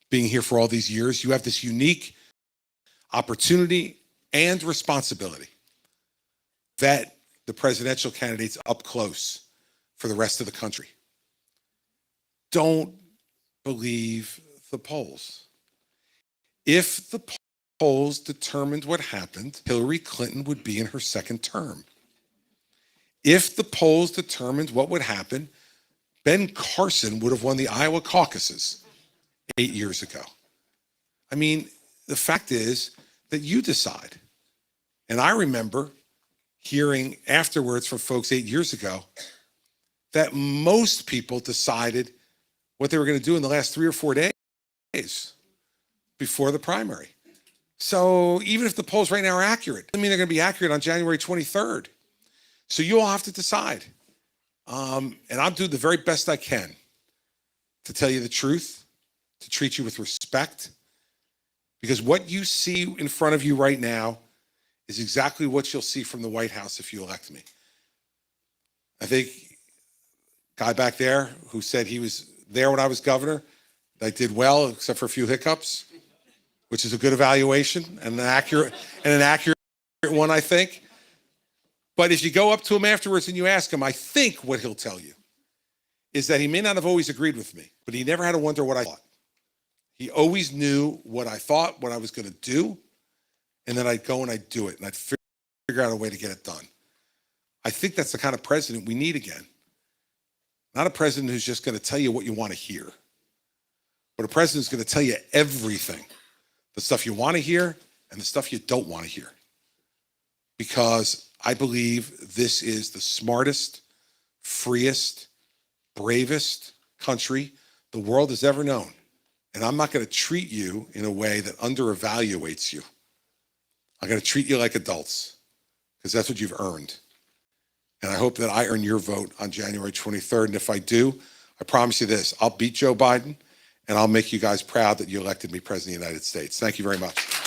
being here for all these years. You have this unique opportunity and responsibility. Vet the presidential candidates up close for the rest of the country. Don't believe the polls. If the polls determined what happened, Hillary Clinton would be in her second term. If the polls determined what would happen, Ben Carson would have won the Iowa caucuses 8 years ago. I mean, the fact is that you decide. And I remember hearing afterwards from folks 8 years ago that most people decided what they were going to do in the last 3 or 4 days before the primary. So even if the polls right now are accurate, I mean, they're going to be accurate on January 23rd. So you all have to decide. And I'll do the very best I can to tell you the truth, to treat you with respect, because what you see in front of you right now is exactly what you'll see from the White House if you elect me. I think guy back there who said he was there when I was governor, I did well, except for a few hiccups, which is a good evaluation and an accurate one, I think. But if you go up to him afterwards and you ask him, I think what he'll tell you is that he may not have always agreed with me, but he never had to wonder what I thought. He always knew what I thought, what I was going to do, and then I'd go and I'd do it, and I'd figure out a way to get it done. I think that's the kind of president we need again. Not a president who's just going to tell you what you want to hear, but a president who's going to tell you everything, the stuff you want to hear and the stuff you don't want to hear. Because I believe this is the smartest, freest, bravest country the world has ever known. And I'm not going to treat you in a way that underevaluates you. I'm going to treat you like adults, because that's what you've earned. And I hope that I earn your vote on January 23rd. And if I do, I promise you this, I'll beat Joe Biden, and I'll make you guys proud that you elected me President of the United States. Thank you very much.